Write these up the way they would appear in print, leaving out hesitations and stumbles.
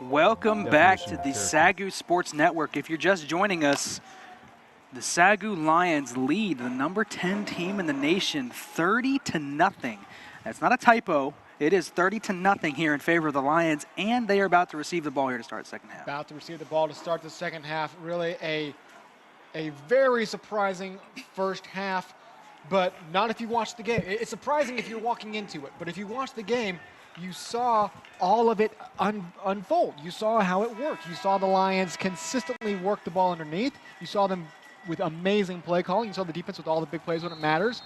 Welcome back to the SAGU Sports Network. If you're just joining us, the SAGU Lions lead the number 10 team in the nation 30-0. That's not a typo. It is 30-0 here in favor of the Lions, and they are about to receive the ball here to start the second half. About to receive the ball to start the second half. Really a very surprising first half, but not if you watch the game. It's surprising if you're walking into it, but if you watch the game, you saw all of it unfold. You saw how it worked. You saw the Lions consistently work the ball underneath. You saw them with amazing play calling. You saw the defense with all the big plays when it matters.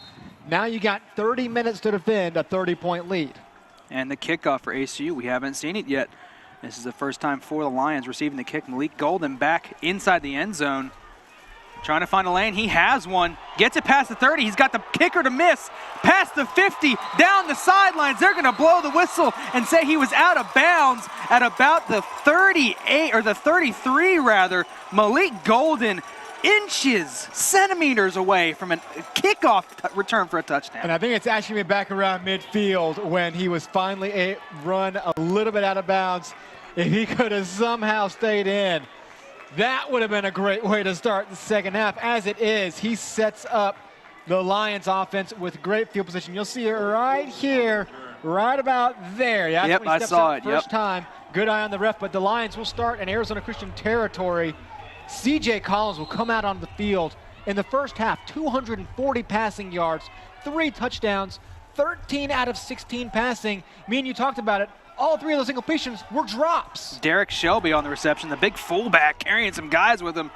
Now you got 30 minutes to defend a 30-point lead. And the kickoff for ACU, we haven't seen it yet. This is the first time for the Lions receiving the kick. Malik Golden back inside the end zone. Trying to find a lane. He has one. Gets it past the 30. He's got the kicker to miss. Past the 50. Down the sidelines. They're going to blow the whistle and say he was out of bounds at about the 38, or the 33 rather. Malik Golden inches, centimeters away from a kickoff return for a touchdown. And I think it's actually been back around midfield when he was finally run a little bit out of bounds. If he could have somehow stayed in, that would have been a great way to start the second half. As it is, he sets up the Lions offense with great field position. You'll see it right here, right about there. Yeah, yep, I saw it. First time. Good eye on the ref, but the Lions will start in Arizona Christian territory. C.J. Collins will come out on the field in the first half. 240 passing yards, 3 touchdowns, 13 out of 16 passing. Me and you talked about it. All 3 of those incompletions were drops. Derek Shelby on the reception, the big fullback carrying some guys with him.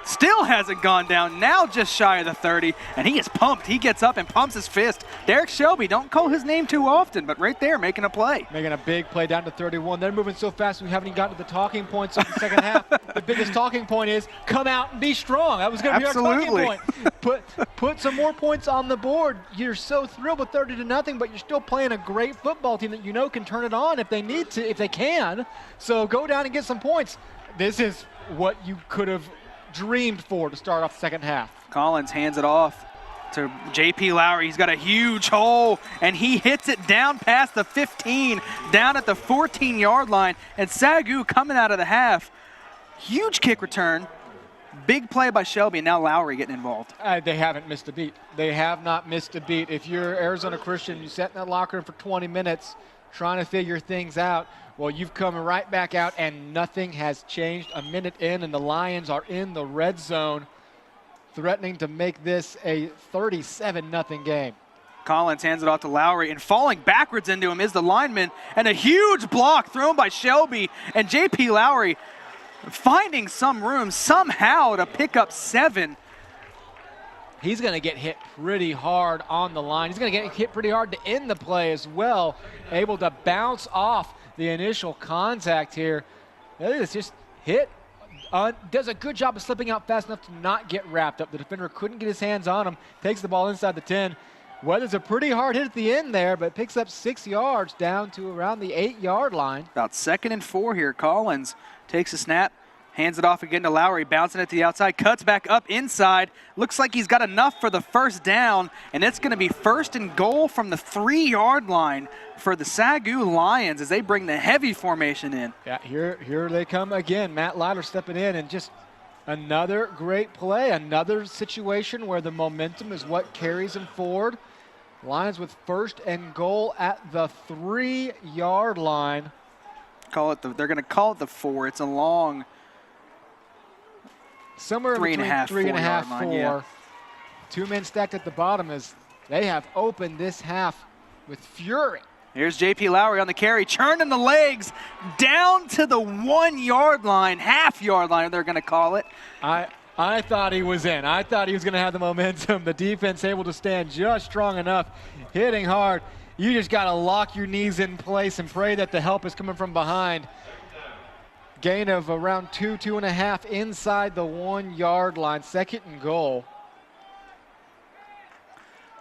Still hasn't gone down, now just shy of the 30, and he is pumped. He gets up and pumps his fist. Derek Shelby, don't call his name too often, but right there making a play. Making a big play down to 31. They're moving so fast we haven't even gotten to the talking points of the second half. The biggest talking point is come out and be strong. That was going to be our talking point. Put some more points on the board. You're so thrilled with 30-0, but you're still playing a great football team that you know can turn it on if they need to, if they can. So go down and get some points. This is what you could have dreamed for to start off the second half. Collins hands it off to J.P. Lowry. He's got a huge hole, and he hits it down past the 15, down at the 14-yard line. And SAGU coming out of the half. Huge kick return. Big play by Shelby, and now Lowry getting involved. They haven't missed a beat. They have not missed a beat. If you're Arizona Christian, you sat in that locker room for 20 minutes trying to figure things out. Well, you've come right back out, and nothing has changed. A minute in, and the Lions are in the red zone, threatening to make this a 37-0 game. Collins hands it off to Lowry, and falling backwards into him is the lineman, and a huge block thrown by Shelby, and J.P. Lowry finding some room somehow to pick up 7. He's going to get hit pretty hard on the line. He's going to get hit pretty hard to end the play as well, able to bounce off the initial contact here. It's just hit. Does a good job of slipping out fast enough to not get wrapped up. The defender couldn't get his hands on him. Takes the ball inside the 10. Weathers a pretty hard hit at the end there, but picks up 6 yards down to around the 8-yard line. About 2nd and 4 here. Collins takes a snap, hands it off again to Lowry, bouncing it to the outside, cuts back up inside. Looks like he's got enough for the first down, and it's going to be 1st and goal from the 3-yard line for the SAGU Lions as they bring the heavy formation in. Yeah, here they come again. Matt Lyler stepping in, and just another great play, another situation where the momentum is what carries him forward. Lions with 1st and goal at the 3-yard line. They're going to call it the 4. It's a long somewhere between 3.5, 4. Yeah. 2 men stacked at the bottom as they have opened this half with fury. Here's J.P. Lowry on the carry, churning the legs down to the 1-yard line, half-yard line they're going to call it. I thought he was in. I thought he was going to have the momentum. The defense able to stand just strong enough, hitting hard. You just got to lock your knees in place and pray that the help is coming from behind. Gain of around 2.5 inside the 1-yard line. 2nd and goal.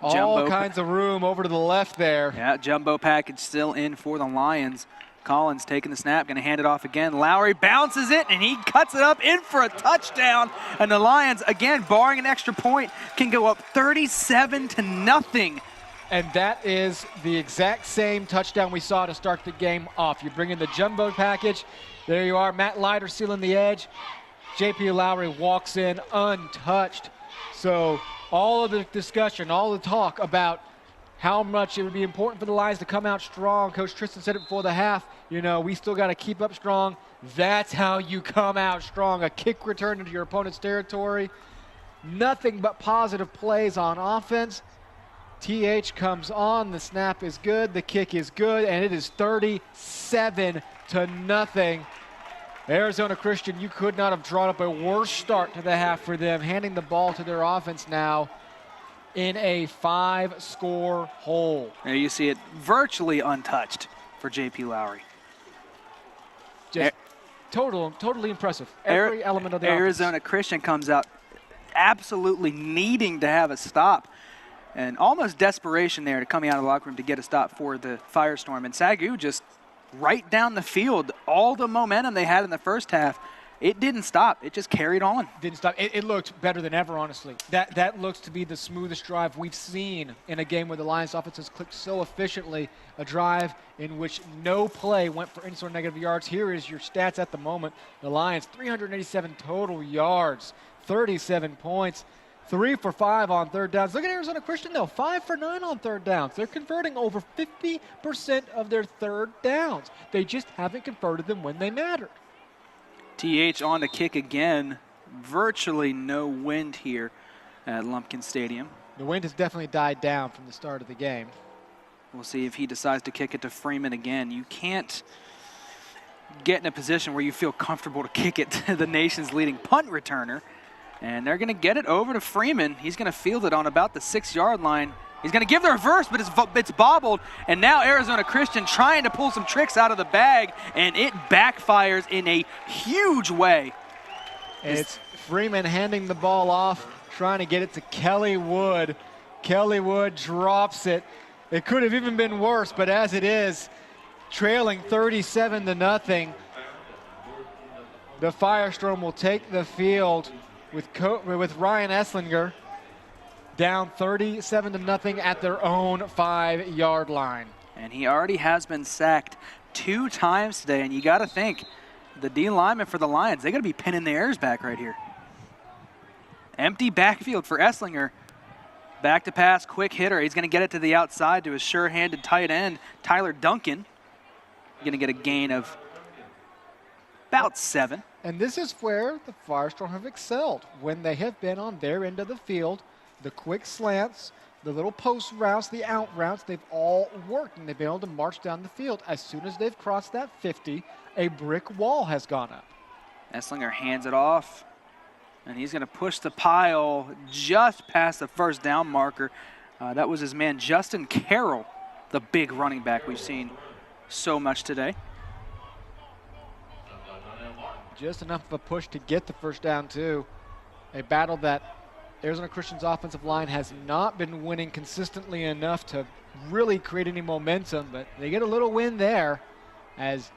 All kinds of room over to the left there. Yeah, jumbo package still in for the Lions. Collins taking the snap, going to hand it off again. Lowry bounces it, and he cuts it up in for a touchdown. And the Lions, again, barring an extra point, can go up 37-0 And that is the exact same touchdown we saw to start the game off. You bring in the jumbo package. There you are, Matt Leiter sealing the edge. J.P. Lowry walks in untouched. So all of the discussion, all the talk about how much it would be important for the Lions to come out strong. Coach Tristan said it before the half. You know, we still got to keep up strong. That's how you come out strong. A kick return into your opponent's territory. Nothing but positive plays on offense. TH comes on, the snap is good, the kick is good, and it is 37-0. Arizona Christian, you could not have drawn up a worse start to the half for them, handing the ball to their offense now in a 5-score hole. There you see it virtually untouched for J.P. Lowry. Just totally impressive. Every element of the Arizona offense. Christian comes out absolutely needing to have a stop. And almost desperation there to coming out of the locker room to get a stop for the Firestorm. And SAGU just right down the field, all the momentum they had in the first half, it didn't stop. It just carried on. Didn't stop. It looked better than ever, honestly. That looks to be the smoothest drive we've seen in a game where the Lions offense has clicked so efficiently. A drive in which no play went for any sort of negative yards. Here is your stats at the moment. The Lions, 387 total yards, 37 points. 3 for 5 on third downs. Look at Arizona Christian, though. 5 for 9 on third downs. They're converting over 50% of their third downs. They just haven't converted them when they mattered. TH on the kick again. Virtually no wind here at Lumpkin Stadium. The wind has definitely died down from the start of the game. We'll see if he decides to kick it to Freeman again. You can't get in a position where you feel comfortable to kick it to the nation's leading punt returner. And they're going to get it over to Freeman. He's going to field it on about the 6-yard line. He's going to give the reverse, but it's bobbled. And now Arizona Christian trying to pull some tricks out of the bag, and it backfires in a huge way. It's Freeman handing the ball off, trying to get it to Kelly Wood. Kelly Wood drops it. It could have even been worse, but as it is, trailing 37-0, the Firestorm will take the field with Ryan Esslinger down 37-0 at their own 5-yard line. And he already has been sacked 2 times today, and you got to think, the D lineman for the Lions, they got to be pinning their ears back right here. Empty backfield for Esslinger. Back to pass, quick hitter. He's going to get it to the outside to his sure-handed tight end, Tyler Duncan. Going to get a gain of about 7. And this is where the Firestorm have excelled. When they have been on their end of the field, the quick slants, the little post routes, the out routes, they've all worked, and they've been able to march down the field. As soon as they've crossed that 50, a brick wall has gone up. Esslinger hands it off, and he's going to push the pile just past the first down marker. That was his man, Justin Carroll, the big running back we've seen so much today. Just enough of a push to get the first down, too. A battle that Arizona Christian's offensive line has not been winning consistently enough to really create any momentum, but they get a little win there, as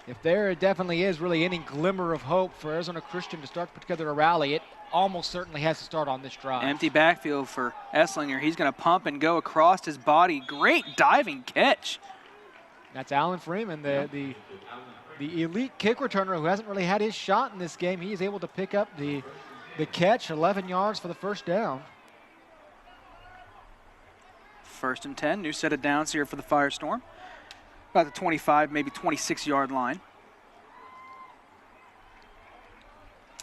if there definitely is really any glimmer of hope for Arizona Christian to start to put together a rally, it almost certainly has to start on this drive. Empty backfield for Esslinger. He's going to pump and go across his body. Great diving catch. That's Alan Freeman, the elite kick returner who hasn't really had his shot in this game. He's able to pick up the catch, 11 yards for the first down. 1st and 10, new set of downs here for the Firestorm. About the 25, maybe 26-yard line.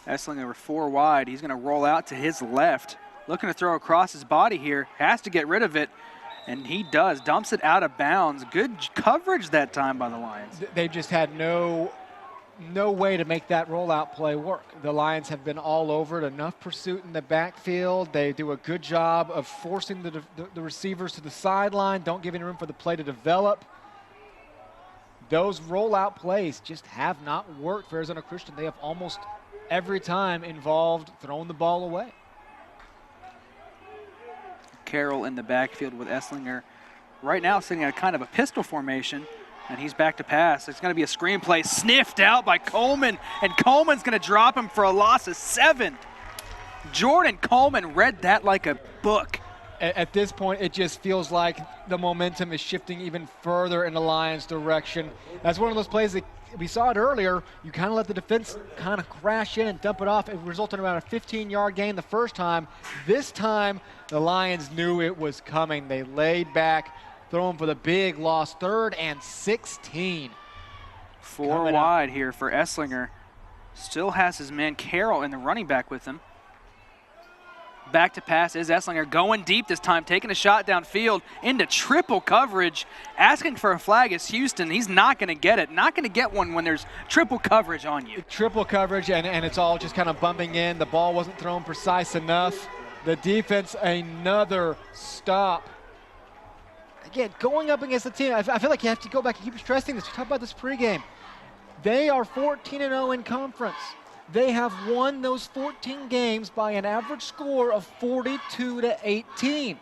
Esslinger over 4 wide. He's going to roll out to his left. Looking to throw across his body here. Has to get rid of it. And he does. Dumps it out of bounds. Good coverage that time by the Lions. They've just had no way to make that rollout play work. The Lions have been all over it. Enough pursuit in the backfield. They do a good job of forcing the receivers to the sideline. Don't give any room for the play to develop. Those rollout plays just have not worked for Arizona Christian. They have almost every time involved throwing the ball away. Carroll in the backfield with Esslinger. Right now sitting at kind of a pistol formation, and he's back to pass. It's going to be a screen play sniffed out by Coleman, and Coleman's going to drop him for a loss of 7. Jordan Coleman read that like a book. At this point, it just feels like the momentum is shifting even further in the Lions' direction. That's one of those plays that we saw it earlier. You kind of let the defense kind of crash in and dump it off. It resulted in about a 15-yard gain the first time. This time, the Lions knew it was coming. They laid back, throwing for the big loss, 3rd and 16. 4 wide here for Esslinger. Still has his man Carroll in the running back with him. Back to pass is Esslinger, going deep this time, taking a shot downfield into triple coverage. Asking for a flag is Houston. He's not going to get it. Not going to get one when there's triple coverage on you. Triple coverage, and it's all just kind of bumping in. The ball wasn't thrown precise enough. The defense, another stop. Again, going up against the team, I feel like you have to go back and keep stressing this. We talked about this pregame. They are 14-0 in conference. They have won those 14 games by an average score of 42-18.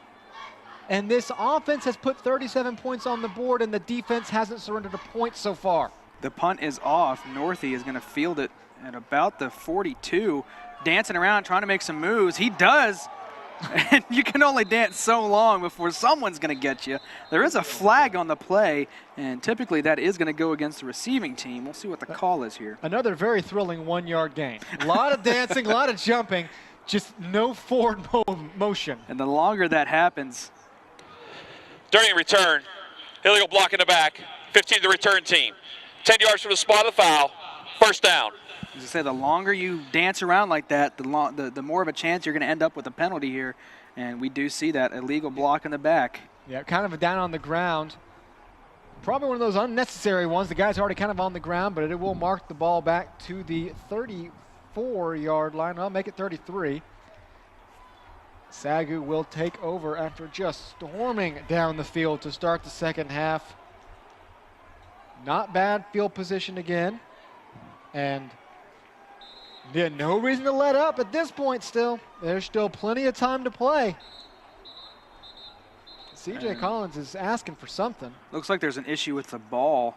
And this offense has put 37 points on the board, and the defense hasn't surrendered a point so far. The punt is off. Northey is going to field it at about the 42, dancing around, trying to make some moves. He does. And you can only dance so long before someone's going to get you. There is a flag on the play, and typically that is going to go against the receiving team. We'll see what the call is here. Another very thrilling 1-yard gain. A lot of dancing, a lot of jumping, just no forward motion. And the longer that happens. During return, illegal block in the back, 15 to the return team. 10 yards from the spot of the foul, first down. As I say, the longer you dance around like that, the more of a chance you're going to end up with a penalty here. And we do see that illegal block in the back. Yeah, kind of a down on the ground. Probably one of those unnecessary ones. The guy's already kind of on the ground, but it will mark the ball back to the 34-yard line. I'll make it 33. SAGU will take over after just storming down the field to start the second half. Not bad field position again. And yeah, no reason to let up at this point still. There's still plenty of time to play. C.J. Collins is asking for something. Looks like there's an issue with the ball.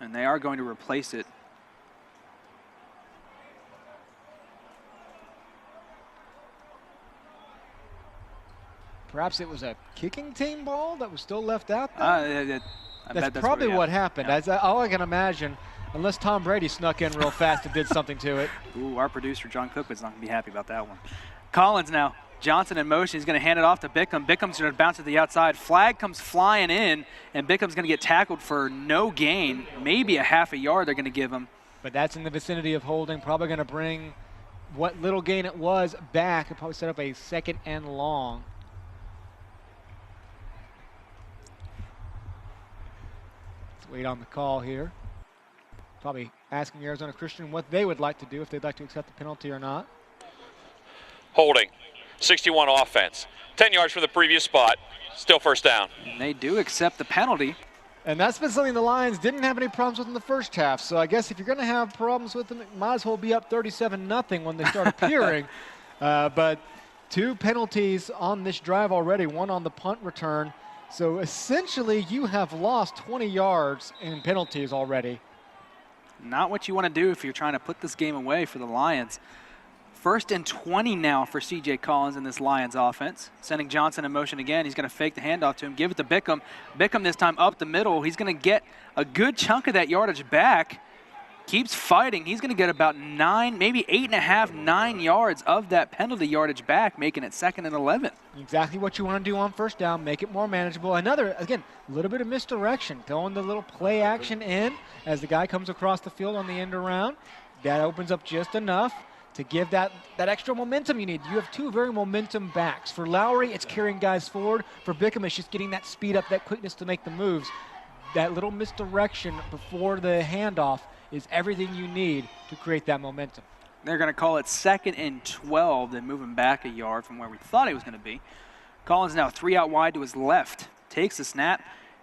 And they are going to replace it. Perhaps it was a kicking team ball that was still left out there? That's probably what happened. Yeah. All I can imagine, unless Tom Brady snuck in real fast and did something to it. Ooh, our producer, John Cookwood's not going to be happy about that one. Collins now. Johnson in motion. He's going to hand it off to Bickham. Bickham's going to bounce to the outside. Flag comes flying in, and Bickham's going to get tackled for no gain. Maybe a half a yard they're going to give him. But that's in the vicinity of holding. Probably going to bring what little gain it was back. It'll probably set up a 2nd and long. Wait on the call here. Probably asking Arizona Christian what they would like to do, if they'd like to accept the penalty or not. Holding. 61 offense. 10 yards from the previous spot. Still first down. And they do accept the penalty. And that's been something the Lions didn't have any problems with in the first half. So I guess if you're going to have problems with them, it might as well be up 37-0 when they start appearing. But 2 penalties on this drive already, 1 on the punt return. So essentially, you have lost 20 yards in penalties already. Not what you want to do if you're trying to put this game away for the Lions. 1st and 20 now for C.J. Collins in this Lions offense. Sending Johnson in motion again. He's going to fake the handoff to him, give it to Bickham. Bickham this time up the middle. He's going to get a good chunk of that yardage back. Keeps fighting. He's going to get about 9, maybe 8.5, 9 yards of that penalty yardage back, making it 2nd and 11. Exactly what you want to do on first down, make it more manageable. Another, again, a little bit of misdirection. Throwing the little play action in as the guy comes across the field on the end around. That opens up just enough to give that extra momentum you need. You have 2 very momentum backs. For Lowry, it's carrying guys forward. For Bickham, it's just getting that speed up, that quickness to make the moves. That little misdirection before the handoff is everything you need to create that momentum. They're going to call it 2nd and 12, then moving back a yard from where we thought he was going to be. Collins now 3 out wide to his left. Takes the snap,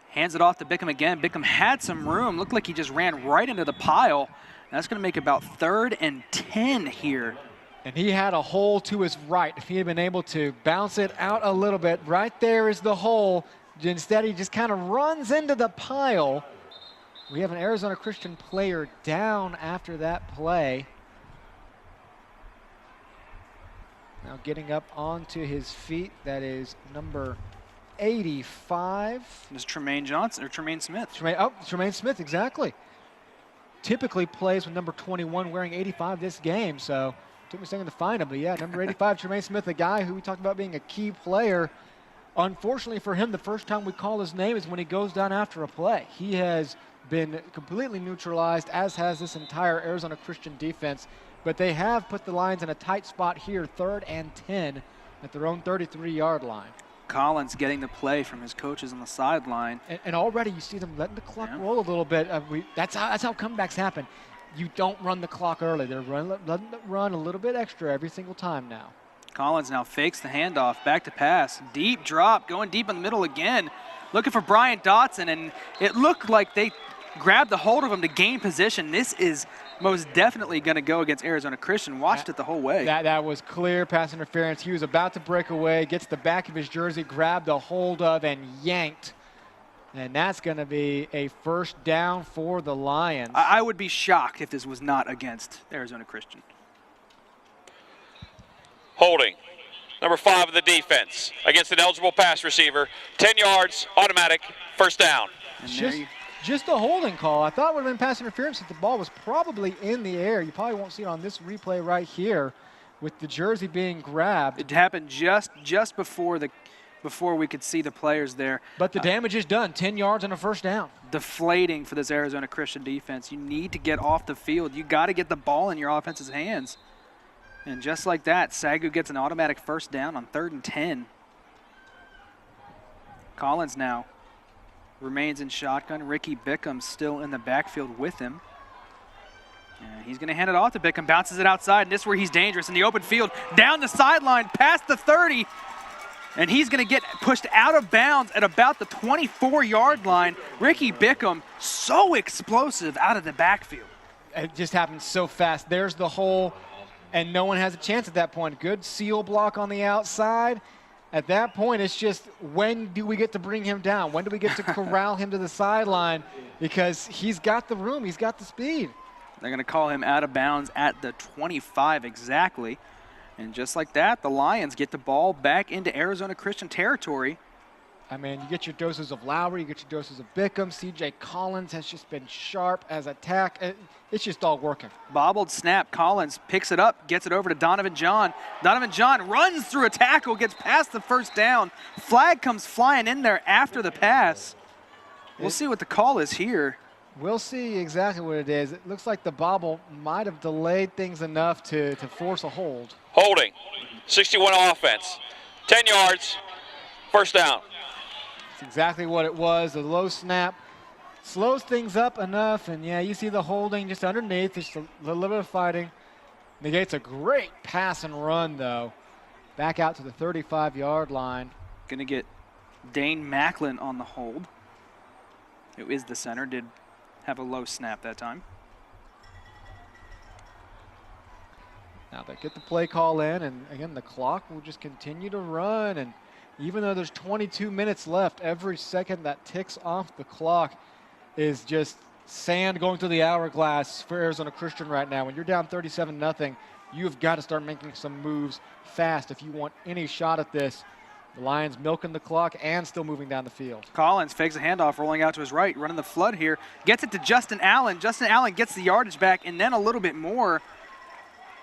hands it off to Bickham again. Bickham had some room. Looked like he just ran right into the pile. That's going to make about 3rd and 10 here. And he had a hole to his right. If he had been able to bounce it out a little bit, right there is the hole. Instead, he just kind of runs into the pile. We have an Arizona Christian player down after that play. Now getting up onto his feet, that is number 85. This is Tremaine Johnson, or Tremaine Smith. Tremaine Smith, exactly. Typically plays with number 21 wearing 85 this game, so took me a second to find him. But yeah, number 85, Tremaine Smith, a guy who we talked about being a key player. Unfortunately for him, the first time we call his name is when he goes down after a play. He has been completely neutralized, as has this entire Arizona Christian defense. But they have put the Lions in a tight spot here, 3rd and 10 at their own 33-yard line. Collins getting the play from his coaches on the sideline. And already you see them letting the clock roll a little bit. That's how comebacks happen. You don't run the clock early. They're letting it run a little bit extra every single time now. Collins now fakes the handoff, back to pass. Deep drop, going deep in the middle again. Looking for Brian Dotson, and it looked like they grabbed a hold of him to gain position. This is most definitely going to go against Arizona Christian. Watched it the whole way. That was clear pass interference. He was about to break away, gets the back of his jersey, grabbed a hold of, and yanked. And that's going to be a first down for the Lions. I would be shocked if this was not against Arizona Christian. Holding. Number 5 of the defense against an eligible pass receiver. 10 yards, automatic, first down. Just a holding call. I thought it would have been pass interference if the ball was probably in the air. You probably won't see it on this replay right here with the jersey being grabbed. It happened just before we could see the players there. But the damage is done. 10 yards and a first down. Deflating for this Arizona Christian defense. You need to get off the field. You got to get the ball in your offense's hands. And just like that, SAGU gets an automatic first down on 3rd and 10. Collins now remains in shotgun. Ricky Bickham still in the backfield with him. And he's going to hand it off to Bickham, bounces it outside, and this is where he's dangerous in the open field. Down the sideline, past the 30, and he's going to get pushed out of bounds at about the 24-yard line. Ricky Bickham, so explosive out of the backfield. It just happens so fast. There's the hole, and no one has a chance at that point. Good seal block on the outside. At that point, it's just, when do we get to bring him down? When do we get to corral him to the sideline? Because he's got the room, he's got the speed. They're going to call him out of bounds at the 25 exactly. And just like that, the Lions get the ball back into Arizona Christian territory. I mean, you get your doses of Lowry, you get your doses of Bickham. C.J. Collins has just been sharp as attack. It's just all working. Bobbled snap. Collins picks it up, gets it over to Donovan John. Donovan John runs through a tackle, gets past the first down. Flag comes flying in there after the pass. We'll see what the call is here. We'll see exactly what it is. It looks like the bobble might have delayed things enough to force a hold. Holding. 61 offense. 10 yards. First down. That's exactly what it was. A low snap slows things up enough, and yeah, you see the holding just underneath. Just a little bit of fighting. Negates a great pass and run, though. Back out to the 35-yard line. Going to get Dane Macklin on the hold, who is the center. Did have a low snap that time. Now they get the play call in, and again, the clock will just continue to run. And even though there's 22 minutes left, every second that ticks off the clock is just sand going through the hourglass for Arizona Christian right now. When you're down 37-0, you've got to start making some moves fast if you want any shot at this. The Lions milking the clock and still moving down the field. Collins fakes a handoff, rolling out to his right, running the flood here. Gets it to Justin Allen. Justin Allen gets the yardage back and then a little bit more.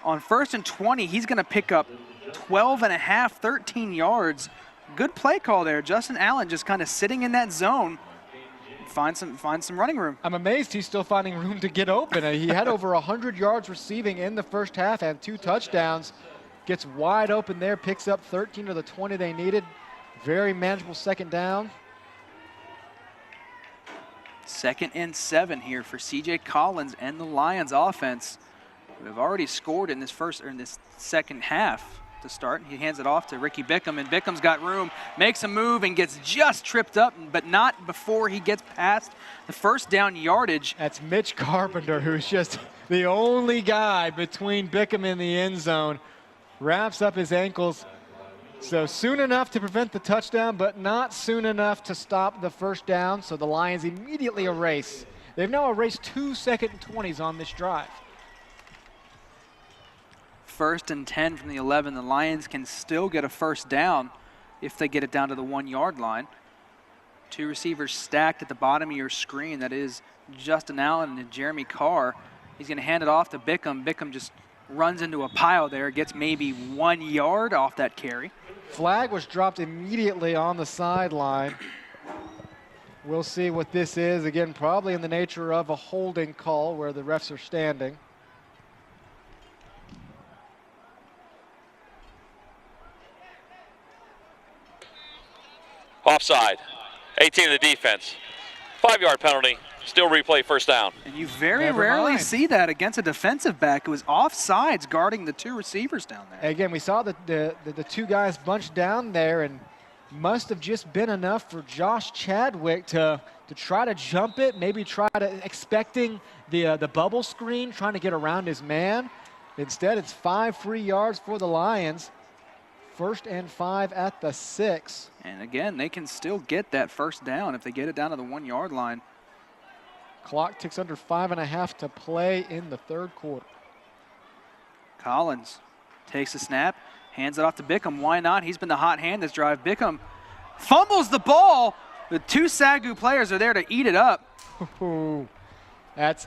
On 1st and 20, he's going to pick up 12 and a half, 13 yards. Good play call there. Justin Allen just kind of sitting in that zone. Find some running room. I'm amazed he's still finding room to get open. He had over 100 yards receiving in the first half and 2 touchdowns. Gets wide open there, picks up 13 of the 20 they needed. Very manageable second down. 2nd and 7 here for C.J. Collins and the Lions offense. We've already scored in this second half to start. He hands it off to Ricky Bickham, and Bickham's got room, makes a move and gets just tripped up, but not before he gets past the first down yardage. That's Mitch Carpenter, who's just the only guy between Bickham and the end zone. Wraps up his ankles. So soon enough to prevent the touchdown, but not soon enough to stop the first down. So the Lions immediately erase. They've now erased 2 2nd and 20s on this drive. 1st and 10 from the 11. The Lions can still get a first down if they get it down to the 1-yard line. 2 receivers stacked at the bottom of your screen. That is Justin Allen and Jeremy Carr. He's going to hand it off to Bickham. Bickham just runs into a pile there, gets maybe 1 yard off that carry. Flag was dropped immediately on the sideline. We'll see what this is. Again, probably in the nature of a holding call where the refs are standing. Offside. 18 of the defense. 5-yard penalty. Still replay first down. And you very rarely see that against a defensive back who is offsides guarding the 2 receivers down there. Again, we saw the 2 guys bunched down there, and must have just been enough for Josh Chadwick to try to jump it, maybe try to expecting the bubble screen, trying to get around his man. Instead, it's 5 free yards for the Lions. 1st and 5 at the 6. And again, they can still get that first down if they get it down to the 1-yard line. Clock ticks under 5.5 to play in the 3rd quarter. Collins takes a snap, hands it off to Bickham. Why not? He's been the hot hand this drive. Bickham fumbles the ball. The 2 SAGU players are there to eat it up. That's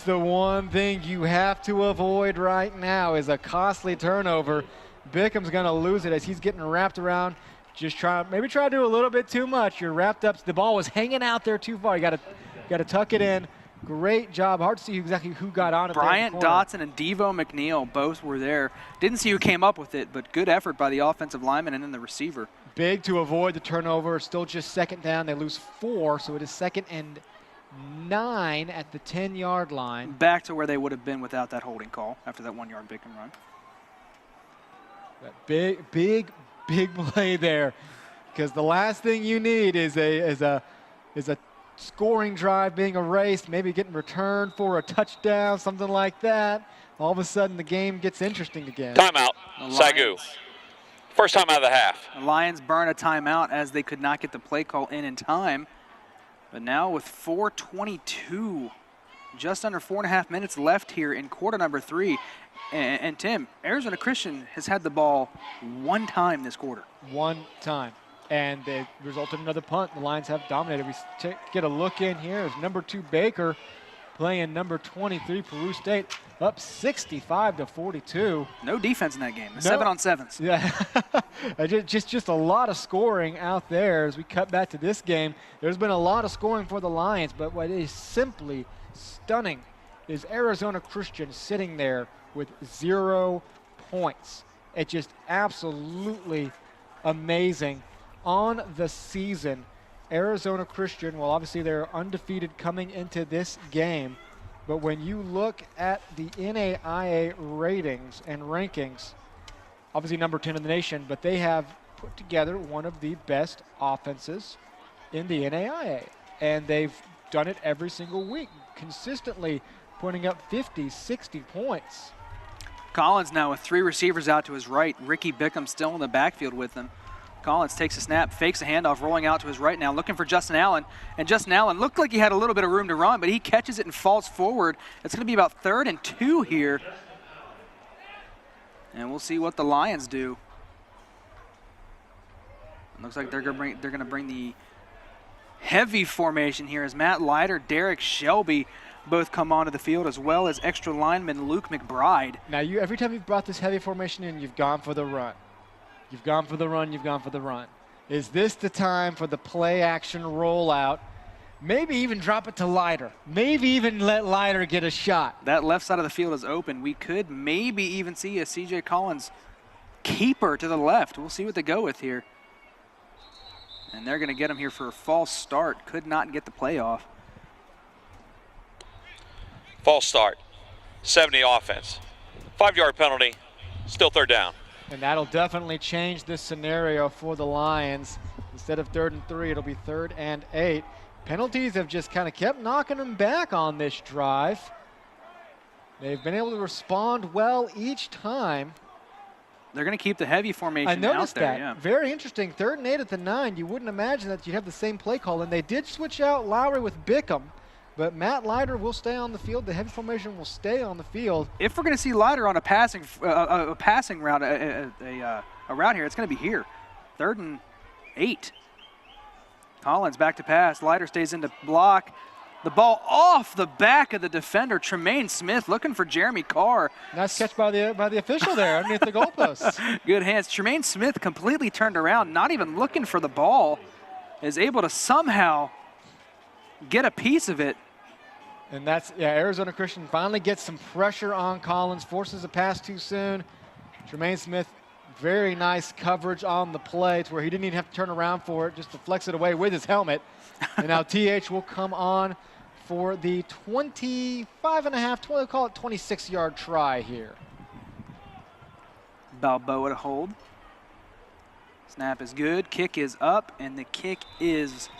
the one thing you have to avoid right now is a costly turnover. Bickham's going to lose it as he's getting wrapped around. Just maybe try to do a little bit too much. You're wrapped up. The ball was hanging out there too far. You got to tuck it in. Great job. Hard to see exactly who got on it. Bryant Dotson and Devo McNeil both were there. Didn't see who came up with it, but good effort by the offensive lineman and then the receiver. Big to avoid the turnover. Still just 2nd down. They lose 4, so it is 2nd and 9 at the 10-yard line. Back to where they would have been without that holding call after that 1-yard Bickham run. That big play there, because the last thing you need is a scoring drive being erased, maybe getting returned for a touchdown, something like that. All of a sudden, the game gets interesting again. Timeout, SAGU. First time out of the half. The Lions burn a timeout as they could not get the play call in time. But now with 4:22, just under 4.5 minutes left here in quarter number 3. And Tim, Arizona Christian has had the ball 1 time this quarter. 1 time. And it resulted in another punt. The Lions have dominated. We get a look in here as number 2 Baker playing number 23 Peru State, up 65-42. No defense in that game. 7-on-7s. Yeah, just a lot of scoring out there as we cut back to this game. There's been a lot of scoring for the Lions, but what is simply stunning is Arizona Christian sitting there with 0 points. It's just absolutely amazing. On the season, Arizona Christian, well, obviously they're undefeated coming into this game, but when you look at the NAIA ratings and rankings, obviously number 10 in the nation, but they have put together one of the best offenses in the NAIA, and they've done it every single week, consistently putting up 50, 60 points. Collins now with 3 receivers out to his right. Ricky Bickham still in the backfield with them. Collins takes a snap, fakes a handoff, rolling out to his right now, looking for Justin Allen. And Justin Allen looked like he had a little bit of room to run, but he catches it and falls forward. It's going to be about 3rd and 2 here. And we'll see what the Lions do. It looks like they're going to bring the heavy formation here as Matt Leiter, Derek Shelby both come onto the field, as well as extra lineman Luke McBride. Now, every time you've brought this heavy formation in, you've gone for the run. You've gone for the run, you've gone for the run. Is this the time for the play action rollout? Maybe even drop it to Leiter. Maybe even let Leiter get a shot. That left side of the field is open. We could maybe even see a C.J. Collins keeper to the left. We'll see what they go with here. And they're going to get him here for a false start. Could not get the play off. False start. 70 offense. 5-yard penalty. Still 3rd down. And that'll definitely change this scenario for the Lions. Instead of 3rd and 3, it'll be 3rd and 8. Penalties have just kind of kept knocking them back on this drive. They've been able to respond well each time. They're going to keep the heavy formation out there. I noticed that. Yeah. Very interesting. 3rd and 8 at the 9. You wouldn't imagine that you'd have the same play call. And they did switch out Lowry with Bickham. but Matt Leiter will stay on the field. The heavy formation will stay on the field. If we're going to see Leiter on a passing route, a route here, it's going to be here. 3rd and 8. Collins back to pass. Leiter stays into block. The ball off the back of the defender, Tremaine Smith, looking for Jeremy Carr. Nice catch by the official there underneath the goalpost. Good hands. Tremaine Smith completely turned around, not even looking for the ball, is able to somehow get a piece of it. And that's, Arizona Christian finally gets some pressure on Collins, forces a pass too soon. Tremaine Smith, very nice coverage on the play to where he didn't even have to turn around for it, just to flex it away with his helmet. And now TH will come on for the 26-yard try here. Balboa to hold. Snap is good, kick is up, and the kick is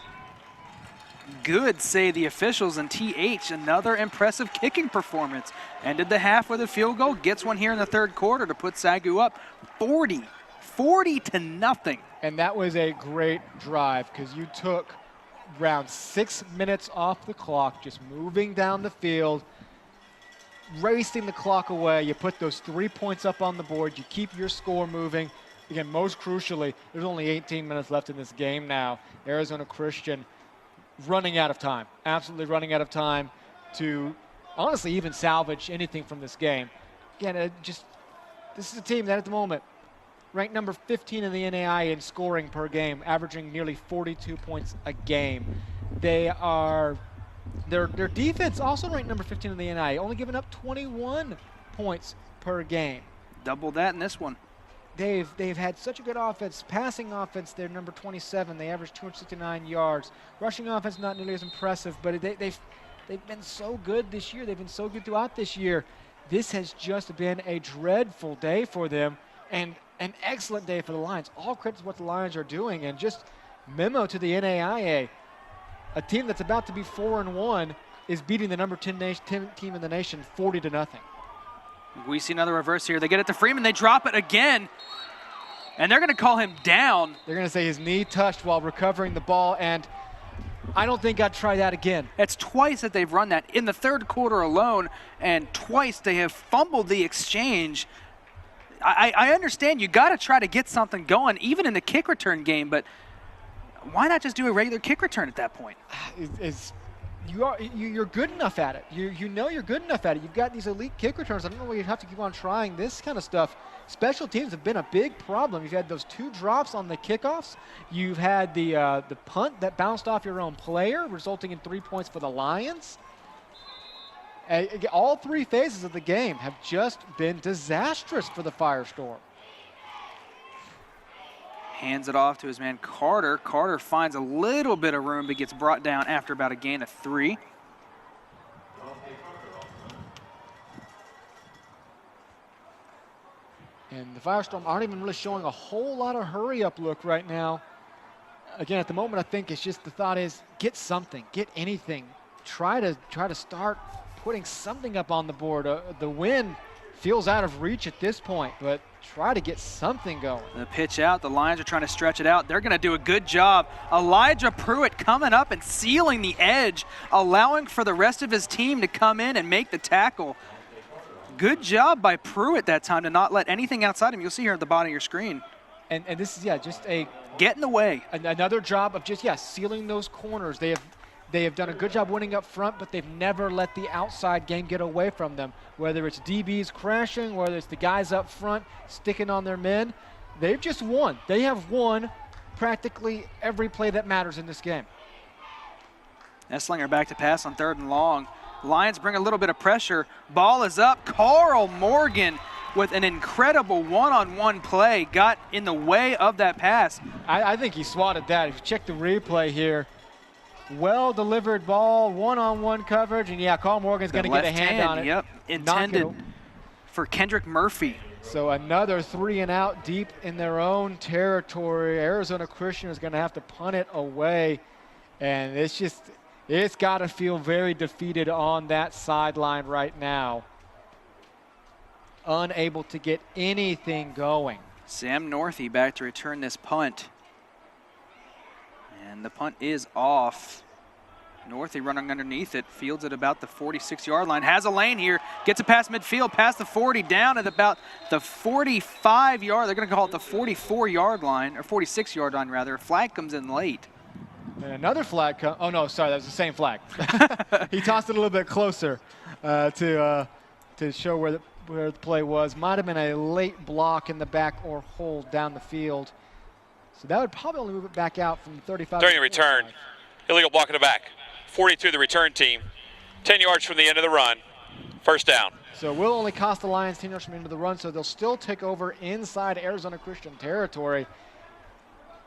good, say the officials, and TH, another impressive kicking performance. Ended the half with a field goal, gets one here in the 3rd quarter to put SAGU up 40 to nothing. And that was a great drive because you took around 6 minutes off the clock, just moving down the field, racing the clock away. You put those 3 points up on the board. You keep your score moving. Again, most crucially, there's only 18 minutes left in this game now. Arizona Christian running out of time, absolutely running out of time to honestly even salvage anything from this game. Again, this is a team that at the moment ranked number 15 in the NAIA in scoring per game, averaging nearly 42 points a game. Their defense also ranked number 15 in the NAIA, only giving up 21 points per game. Double that in this one. They've had such a good offense. Passing offense, they're number 27. They average 269 yards. Rushing offense, not nearly as impressive, but they've been so good this year. They've been so good throughout this year. This has just been a dreadful day for them and an excellent day for the Lions. All credit to what the Lions are doing, and just memo to the NAIA. A team that's about to be 4-1 is beating the number 10 team in the nation 40-0. We see another reverse here. They get it to Freeman. They drop it again, and they're going to call him down. They're going to say his knee touched while recovering the ball, and I don't think I'd try that again. It's twice that they've run that in the 3rd quarter alone, and twice they have fumbled the exchange. I understand you got to try to get something going, even in the kick return game, but why not just do a regular kick return at that point? You're good enough at it. You know you're good enough at it. You've got these elite kick returns. I don't know why you have to keep on trying this kind of stuff. Special teams have been a big problem. You've had those 2 drops on the kickoffs. You've had the punt that bounced off your own player, resulting in 3 points for the Lions. All 3 phases of the game have just been disastrous for the Firestorm. Hands it off to his man Carter. Carter finds a little bit of room, but gets brought down after about a gain of 3. And the Firestorm aren't even really showing a whole lot of hurry-up look right now. Again, at the moment, I think it's just the thought is get something, get anything. Try to start putting something up on the board. The win feels out of reach at this point, but try to get something going. The pitch out, the Lions are trying to stretch it out. They're going to do a good job. Elijah Pruitt coming up and sealing the edge, allowing for the rest of his team to come in and make the tackle. Good job by Pruitt that time to not let anything outside him. You'll see here at the bottom of your screen. And this is, just a... Get in the way. Another job of just, sealing those corners. They have done a good job winning up front, but they've never let the outside game get away from them. Whether it's DBs crashing, whether it's the guys up front sticking on their men, they've just won. They have won practically every play that matters in this game. Esslinger back to pass on 3rd and long. Lions bring a little bit of pressure. Ball is up. Carl Morgan with an incredible one-on-one play got in the way of that pass. I think he swatted that. If you check the replay here, well-delivered ball, one-on-one coverage, and Carl Morgan's going to get a hand on it. Yep, intended for Kendrick Murphy. So another 3-and-out deep in their own territory. Arizona Christian is going to have to punt it away, and it's got to feel very defeated on that sideline right now. Unable to get anything going. Sam Northey back to return this punt. And the punt is off. Northey running underneath it, fields at about the 46-yard line, has a lane here, gets it past midfield, past the 40, down at about the 45-yard, they're going to call it the 44-yard line, or 46-yard line rather. Flag comes in late. And another flag, oh no, sorry, that was the same flag. He tossed it a little bit closer to show where the play was. Might have been a late block in the back or hold down the field. So that would probably only move it back out from the 35. During the return, illegal block in the back. 42 the return team, 10 yards from the end of the run, first down. So will only cost the Lions 10 yards from the end of the run, so they'll still take over inside Arizona Christian territory.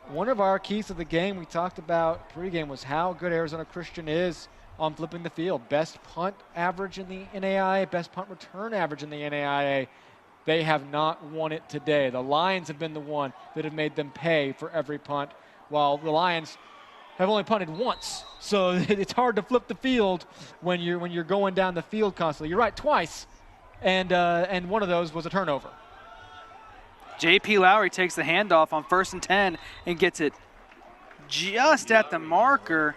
One of our keys to the game we talked about pregame was how good Arizona Christian is on flipping the field. Best punt average in the NAIA, best punt return average in the NAIA. They have not won it today. The Lions have been the one that have made them pay for every punt, while the Lions have only punted once. So it's hard to flip the field when you're going down the field constantly. You're right, twice, and one of those was a turnover. J.P. Lowry takes the handoff on 1st and 10 and gets it just at the marker.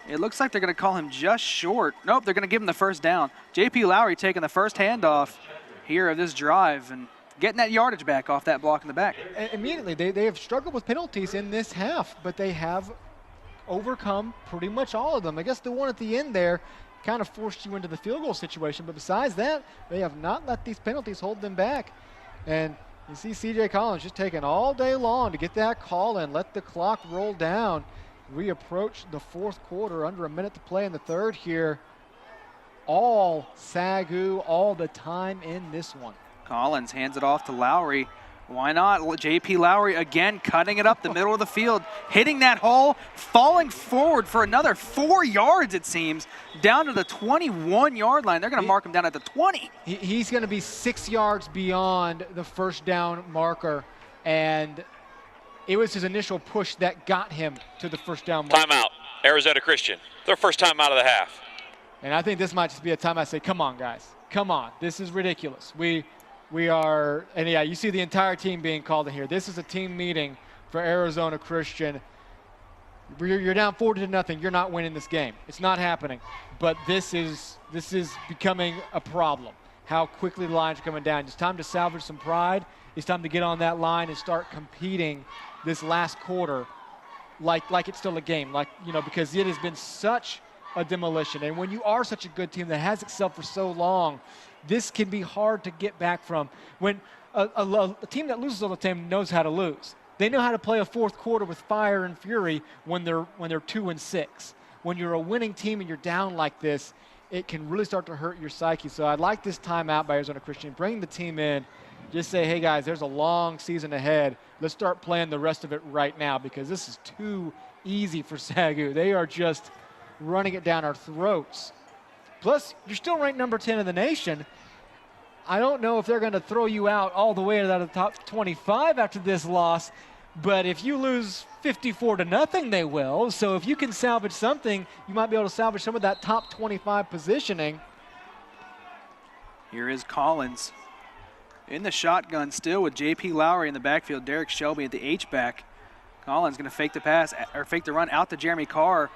It looks like they're going to call him just short. Nope, they're going to give him the first down. J.P. Lowry taking the first handoff here of this drive and getting that yardage back off that block in the back. Immediately, they have struggled with penalties in this half, but they have overcome pretty much all of them. I guess the one at the end there kind of forced you into the field goal situation, but besides that, they have not let these penalties hold them back. And you see C.J. Collins just taking all day long to get that call and let the clock roll down. We approach the fourth quarter, under a minute to play in the third here. All SAGU all the time in this one. Collins hands it off to Lowry. Why not? J.P. Lowry again cutting it up the middle of the field, hitting that hole, falling forward for another 4 yards, it seems, down to the 21-yard line. They're going to mark him down at the 20. He's going to be 6 yards beyond the first down marker, and it was his initial push that got him to the first down marker. Timeout, Arizona Christian. Their first time out of the half. And I think this might just be a time I say, come on, guys. Come on. This is ridiculous. We are, and yeah, you see the entire team being called in here. This is a team meeting for Arizona Christian. You're down 40-0. You're not winning this game. It's not happening. But this is becoming a problem. How quickly the Lions are coming down. It's time to salvage some pride. It's time to get on that line and start competing this last quarter like it's still a game. Because it has been such a demolition. And when you are such a good team that has excelled for so long, this can be hard to get back from. When a team that loses all the time knows how to lose. They know how to play a fourth quarter with fire and fury when they're 2-6. When you're a winning team and you're down like this, it can really start to hurt your psyche. So I'd like this timeout by Arizona Christian. Bring the team in. Just say, hey, guys, there's a long season ahead. Let's start playing the rest of it right now because this is too easy for SAGU. They are just running it down our throats. Plus, you're still ranked number 10 in the nation. I don't know if they're going to throw you out all the way to the top 25 after this loss, but if you lose 54-0, they will. So if you can salvage something, you might be able to salvage some of that top 25 positioning. Here is Collins in the shotgun still with J.P. Lowry in the backfield, Derek Shelby at the H-back. Collins going to fake the pass, or fake the run out to Jeremy Carr.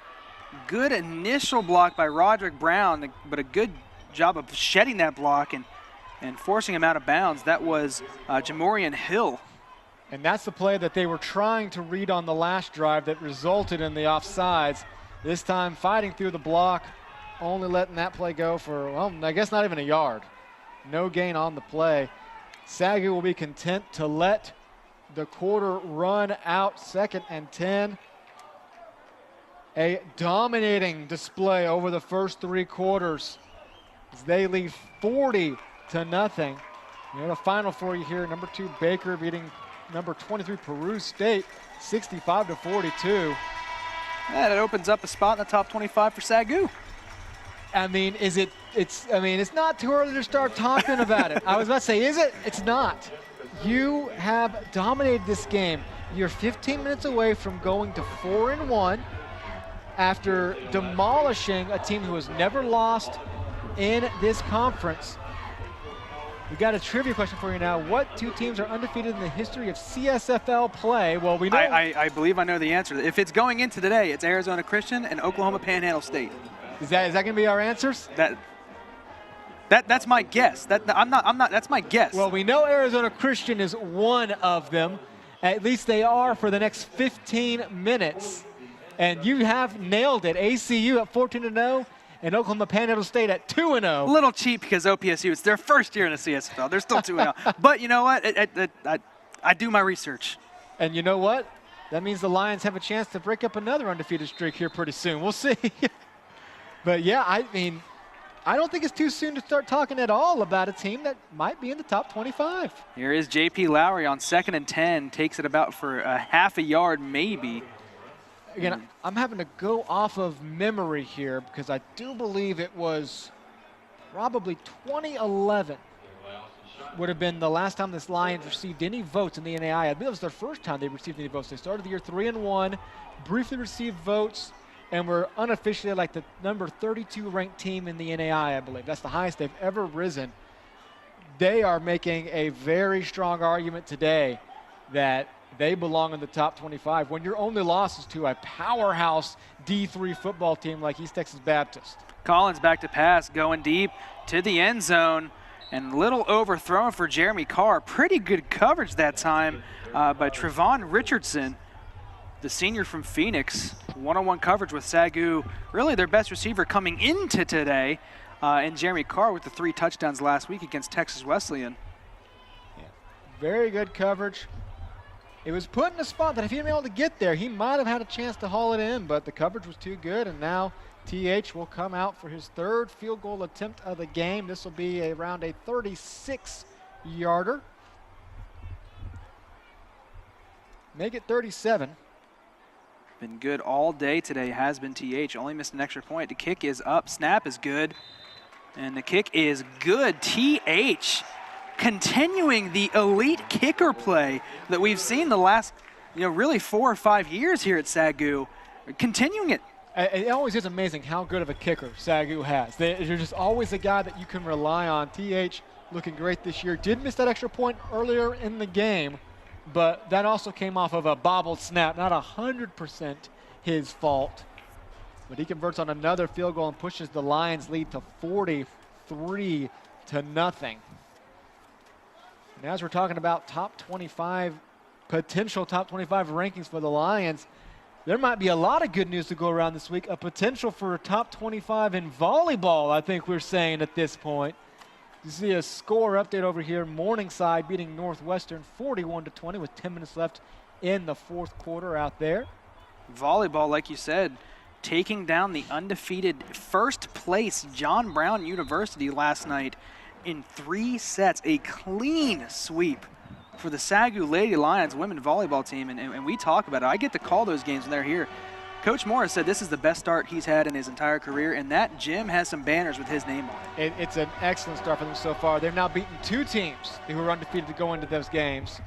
Good initial block by Roderick Brown, but a good job of shedding that block and forcing him out of bounds. That was Jamorian Hill. And that's the play that they were trying to read on the last drive that resulted in the offsides. This time fighting through the block, only letting that play go for, well, I guess not even a yard. No gain on the play. SAGU will be content to let the quarter run out, 2nd and 10. A dominating display over the first 3 quarters as they lead 40-0. We have a final for you here. Number 2 Baker beating number 23 Peru State 65-42. Yeah, that opens up a spot in the top 25 for SAGU. I mean, it's not too early to start talking about it. I was about to say, is it? It's not. You have dominated this game. You're 15 minutes away from going to 4-1 after demolishing a team who has never lost in this conference. We got a trivia question for you now. What two teams are undefeated in the history of CSFL play? Well, we know. I believe I know the answer. If it's going into today, it's Arizona Christian and Oklahoma Panhandle State. Is that going to be our answers? That's my guess. That's my guess. Well, we know Arizona Christian is one of them. At least they are for the next 15 minutes. And you have nailed it. ACU at 14-0 and Oklahoma Panhandle State at 2-0. A little cheap because OPSU, it's their first year in the CSFL. They're still 2-0. But you know what? I do my research. And you know what? That means the Lions have a chance to break up another undefeated streak here pretty soon. We'll see. But yeah, I mean, I don't think it's too soon to start talking at all about a team that might be in the top 25. Here is J.P. Lowry on 2nd and 10. Takes it about for a half a yard maybe. Again, I'm having to go off of memory here because I do believe it was probably 2011 would have been the last time this Lions received any votes in the NAIA. I believe it was their first time they received any votes. They started the year 3-1, briefly received votes, and were unofficially like the number 32 ranked team in the NAIA, I believe. That's the highest they've ever risen. They are making a very strong argument today that they belong in the top 25 when your only loss is to a powerhouse D3 football team like East Texas Baptist. Collins back to pass, going deep to the end zone, and little overthrown for Jeremy Carr. Pretty good coverage that time by Trevon Richardson, the senior from Phoenix. One-on-one coverage with SAGU, really their best receiver coming into today, and Jeremy Carr with the 3 touchdowns last week against Texas Wesleyan. Yeah. Very good coverage. It was put in a spot that if he had been able to get there, he might have had a chance to haul it in, but the coverage was too good, and now TH will come out for his 3rd field goal attempt of the game. This will be around a 36-yarder. Make it 37. Been good all day today, has been TH. Only missed an extra point. The kick is up, snap is good, and the kick is good. TH continuing the elite kicker play that we've seen the last, really 4 or 5 years here at SAGU. Continuing it. It always is amazing how good of a kicker SAGU has. They're just always a guy that you can rely on. TH looking great this year. Did miss that extra point earlier in the game, but that also came off of a bobbled snap. Not 100% his fault. But he converts on another field goal and pushes the Lions lead to 43-0. And as we're talking about top 25, potential top 25 rankings for the Lions, there might be a lot of good news to go around this week. A potential for a top 25 in volleyball, I think we're saying at this point. You see a score update over here. Morningside beating Northwestern 41-20 with 10 minutes left in the 4th quarter out there. Volleyball, like you said, taking down the undefeated first place John Brown University last night in 3 sets. A clean sweep for the SAGU Lady Lions women volleyball team, and we talk about it. I get to call those games when they're here. Coach Morris said this is the best start he's had in his entire career, and that gym has some banners with his name on it. It's an excellent start for them so far. They've now beaten 2 teams who were undefeated to go into those games.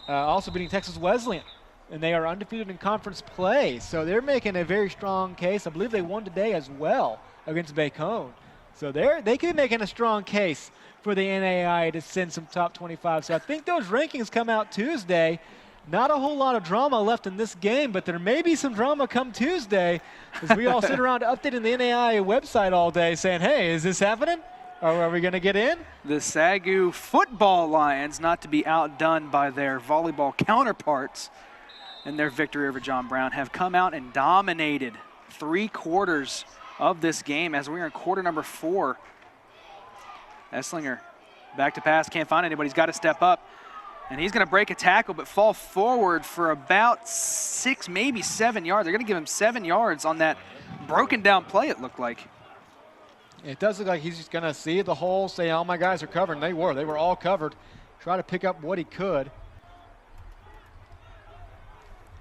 Also beating Texas Wesleyan, and they are undefeated in conference play. So they're making a very strong case. I believe they won today as well against Bacone. So they could be making a strong case for the NAIA to send some top 25. So I think those rankings come out Tuesday. Not a whole lot of drama left in this game, but there may be some drama come Tuesday as we all sit around updating the NAIA website all day saying, hey, is this happening? Or are we going to get in? The SAGU football Lions, not to be outdone by their volleyball counterparts in their victory over John Brown, have come out and dominated 3 quarters of this game as we're in quarter number 4. Esslinger back to pass, can't find anybody. He's got to step up, and he's going to break a tackle but fall forward for about 6, maybe 7 yards. They're going to give him 7 yards on that broken down play, it looked like. It does look like he's just going to see the hole, say, all my guys are covered, and they were all covered. Try to pick up what he could.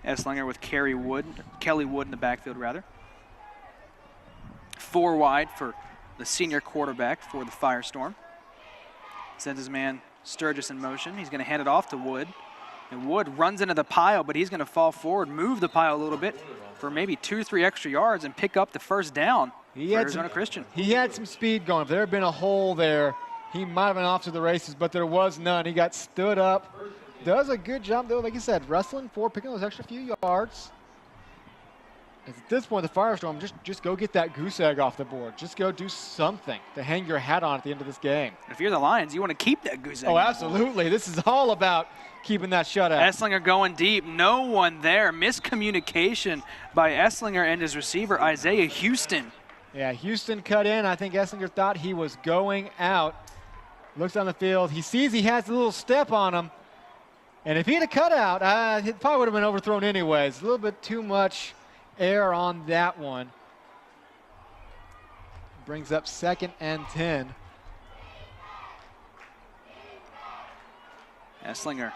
Esslinger with Kelly Wood in the backfield, rather. 4 wide for the senior quarterback for the Firestorm. Sends his man Sturgis in motion. He's going to hand it off to Wood. And Wood runs into the pile, but he's going to fall forward, move the pile a little bit for maybe 2 or 3 extra yards and pick up the first down for Arizona Christian. He had some speed going. If there had been a hole there, he might have been off to the races, but there was none. He got stood up. Does a good job, though, like you said, wrestling for, picking those extra few yards. At this point, the Firestorm, just go get that goose egg off the board. Just go do something to hang your hat on at the end of this game. If you're the Lions, you want to keep that goose egg. Oh, absolutely. This is all about keeping that shutout. Esslinger going deep. No one there. Miscommunication by Esslinger and his receiver, Isaiah Houston. Yeah, Houston cut in. I think Esslinger thought he was going out. Looks on the field. He sees he has a little step on him. And if he had a cutout, it probably would have been overthrown anyways. A little bit too much air on that one. Brings up 2nd and 10. Esslinger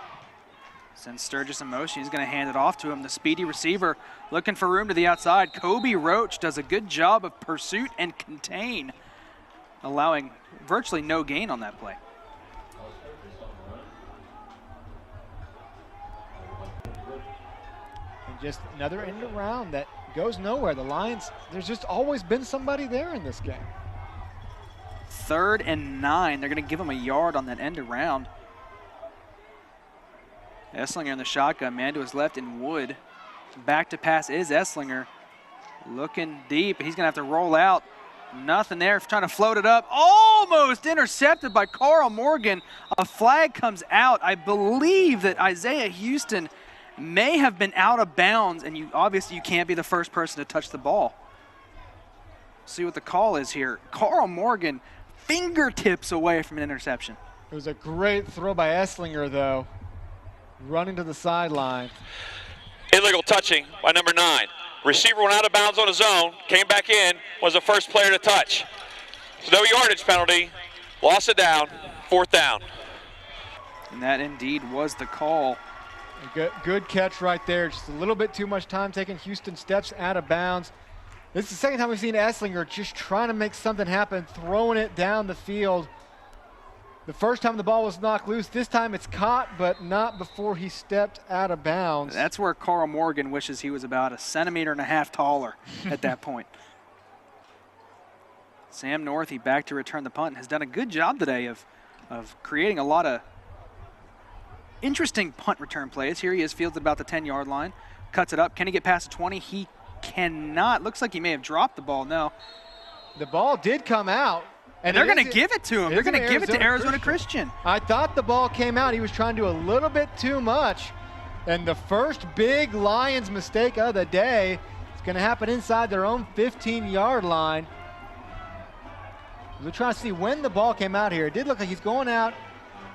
sends Sturgis in motion. He's going to hand it off to him. The speedy receiver looking for room to the outside. Kobe Roach does a good job of pursuit and contain, allowing virtually no gain on that play. Just another end around that goes nowhere. The Lions, there's just always been somebody there in this game. 3rd and 9. They're going to give him a yard on that end around. Esslinger in the shotgun, man to his left in Wood. Back to pass is Esslinger. Looking deep. He's going to have to roll out. Nothing there, trying to float it up. Almost intercepted by Carl Morgan. A flag comes out. I believe that Isaiah Houston may have been out of bounds, and obviously you can't be the first person to touch the ball. See what the call is here. Carl Morgan, fingertips away from an interception. It was a great throw by Esslinger, though, running to the sideline. Illegal touching by number 9. Receiver went out of bounds on his own, came back in, was the first player to touch. So no yardage penalty, loss of down, 4th down. And that indeed was the call. Good catch right there. Just a little bit too much time taking. Houston steps out of bounds. This is the second time we've seen Esslinger just trying to make something happen, throwing it down the field. The first time the ball was knocked loose. This time it's caught, but not before he stepped out of bounds. That's where Carl Morgan wishes he was about 1.5 centimeters taller at that point. Sam Northey back to return the punt. Has done a good job today of creating a lot of interesting punt return plays. Here he is, fielded about the 10-yard line. Cuts it up. Can he get past the 20? He cannot. Looks like he may have dropped the ball. No. The ball did come out. And they're going to give it to him. They're going to give it to Arizona Christian. I thought the ball came out. He was trying to do a little bit too much. And the first big Lions mistake of the day is going to happen inside their own 15-yard line. We're trying to see when the ball came out here. It did look like he's going out,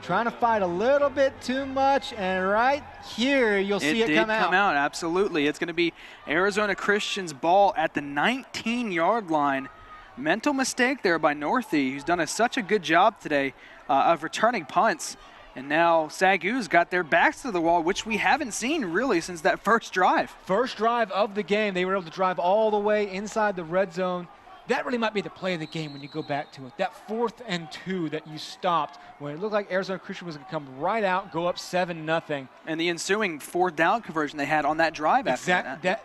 trying to fight a little bit too much, and right here you'll see it come out. It did come out, absolutely. It's going to be Arizona Christian's ball at the 19-yard line. Mental mistake there by Northey, who's done such a good job today of returning punts. And now SAGU's got their backs to the wall, which we haven't seen really since that first drive. First drive of the game, they were able to drive all the way inside the red zone. That really might be the play of the game when you go back to it. That 4th and 2 that you stopped when it looked like Arizona Christian was going to come right out, go up 7-0. And the ensuing 4th down conversion they had on that drive after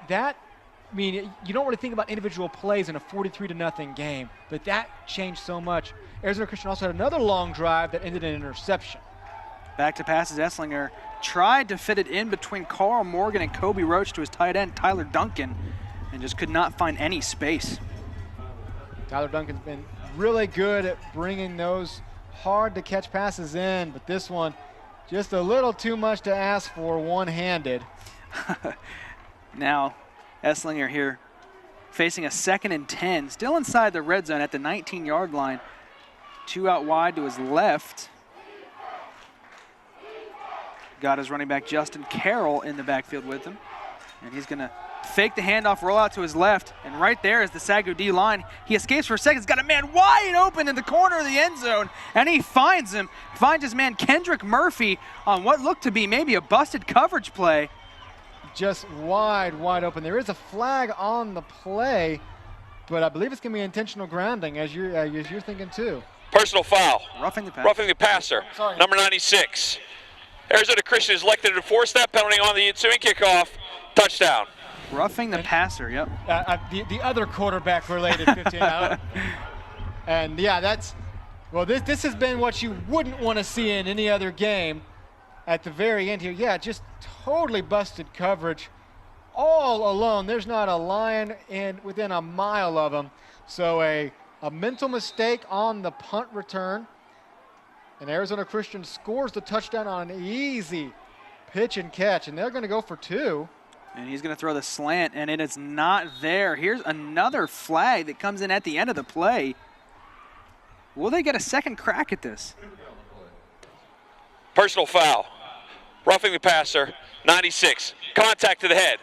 that. I mean, you don't really think about individual plays in a 43-0 game, but that changed so much. Arizona Christian also had another long drive that ended in an interception. Back to passes. Esslinger tried to fit it in between Carl Morgan and Kobe Roach to his tight end, Tyler Duncan, and just could not find any space. Tyler Duncan's been really good at bringing those hard-to-catch passes in, but this one just a little too much to ask for one-handed. Now, Esslinger here facing a 2nd and 10, still inside the red zone at the 19-yard line. 2 out wide to his left. Got his running back Justin Carroll in the backfield with him. And he's going to fake the handoff, roll out to his left. And right there is the SAGU D line. He escapes for a second. He's got a man wide open in the corner of the end zone. And he finds him. Finds his man Kendrick Murphy on what looked to be maybe a busted coverage play. Just wide open. There is a flag on the play, but I believe it's going to be intentional grounding, as you're thinking too. Personal foul. Roughing the passer. Roughing the passer. Number 96. Arizona Christian is elected to enforce that penalty on the ensuing kickoff. Touchdown. Roughing the passer, yep. The other quarterback related 15. And yeah, Well, this has been what you wouldn't want to see in any other game at the very end here. Yeah, just totally busted coverage all alone. There's not a Lion within a mile of him. So a mental mistake on the punt return. And Arizona Christian scores the touchdown on an easy pitch and catch. And they're going to go for 2. And he's going to throw the slant, and it is not there. Here's another flag that comes in at the end of the play. Will they get a second crack at this? Personal foul. Roughing the passer, 96. Contact to the head.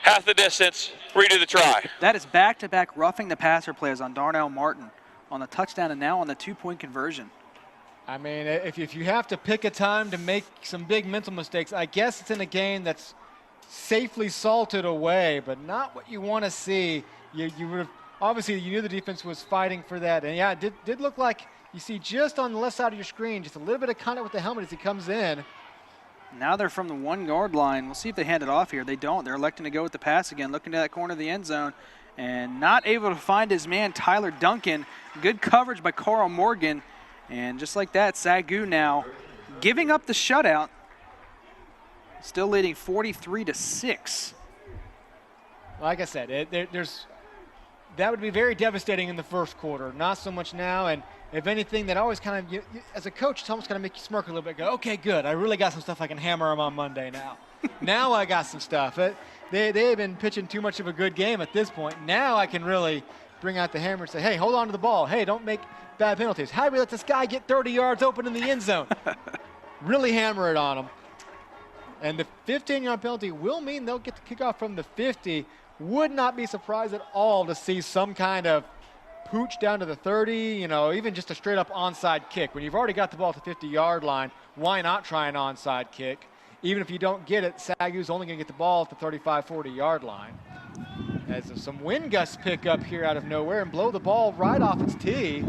Half the distance, redo the try. That is back-to-back roughing the passer plays on Darnell Martin on the touchdown and now on the 2-point conversion. I mean, if you have to pick a time to make some big mental mistakes, I guess it's in a game that's safely salted away, but not what you want to see. You would have, obviously you knew the defense was fighting for that. And yeah, it did look like you see just on the left side of your screen, just a little bit of contact with the helmet as he comes in. Now they're from the 1-yard line. We'll see if they hand it off here. They don't. They're electing to go with the pass again, looking to that corner of the end zone and not able to find his man, Tyler Duncan. Good coverage by Carl Morgan. And just like that, SAGU now giving up the shutout, still leading 43-6. Like I said, that would be very devastating in the first quarter. Not so much now. And if anything, that always kind of, as a coach, it's almost kind of make you smirk a little bit. Go, okay, good. I really got some stuff I can hammer them on Monday now. Now I got some stuff. They've been pitching too much of a good game at this point. Now I can really bring out the hammer and say, hey, hold on to the ball. Hey, don't make bad penalties. How do we let this guy get 30 yards open in the end zone? Really hammer it on him. And the 15-yard penalty will mean they'll get the kickoff from the 50. Would not be surprised at all to see some kind of pooch down to the 30, even just a straight-up onside kick. When you've already got the ball at the 50-yard line, why not try an onside kick? Even if you don't get it, SAGU's only going to get the ball at the 35, 40-yard line. As some wind gusts pick up here out of nowhere and blow the ball right off its tee.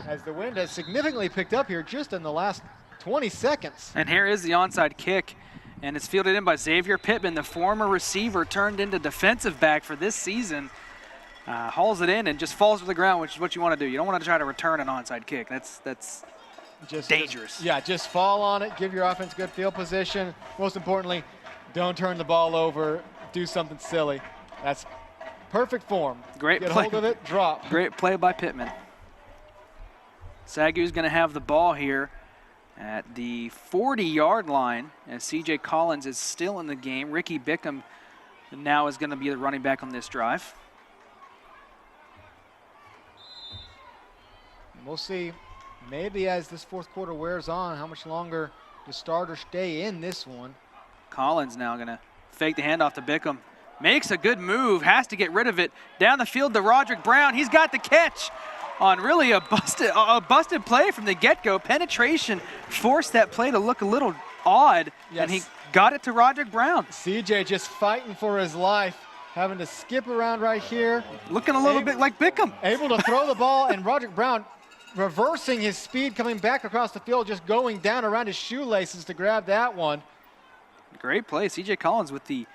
As the wind has significantly picked up here just in the last 20 seconds. And here is the onside kick, and it's fielded in by Xavier Pittman, the former receiver turned into defensive back for this season. Hauls it in and just falls to the ground, which is what you want to do. You don't want to try to return an onside kick. That's just dangerous. Just fall on it, give your offense good field position. Most importantly, don't turn the ball over, do something silly. That's perfect form. Great Get play. hold of it, drop. Great play by Pittman. SAGU's going to have the ball here at the 40-yard line as C.J. Collins is still in the game. Ricky Bickham now is going to be the running back on this drive. We'll see, maybe as this fourth quarter wears on, how much longer the starters stay in this one. Collins now going to fake the handoff to Bickham. Makes a good move, has to get rid of it. Down the field to Roderick Brown. He's got the catch on really a busted play from the get-go. Penetration forced that play to look a little odd, and he got it to Roderick Brown. CJ just fighting for his life, having to skip around right here. Looking a little bit like Bickham. Able to throw the ball, and Roderick Brown reversing his speed, coming back across the field, just going down around his shoelaces to grab that one. Great play. C.J. Collins with the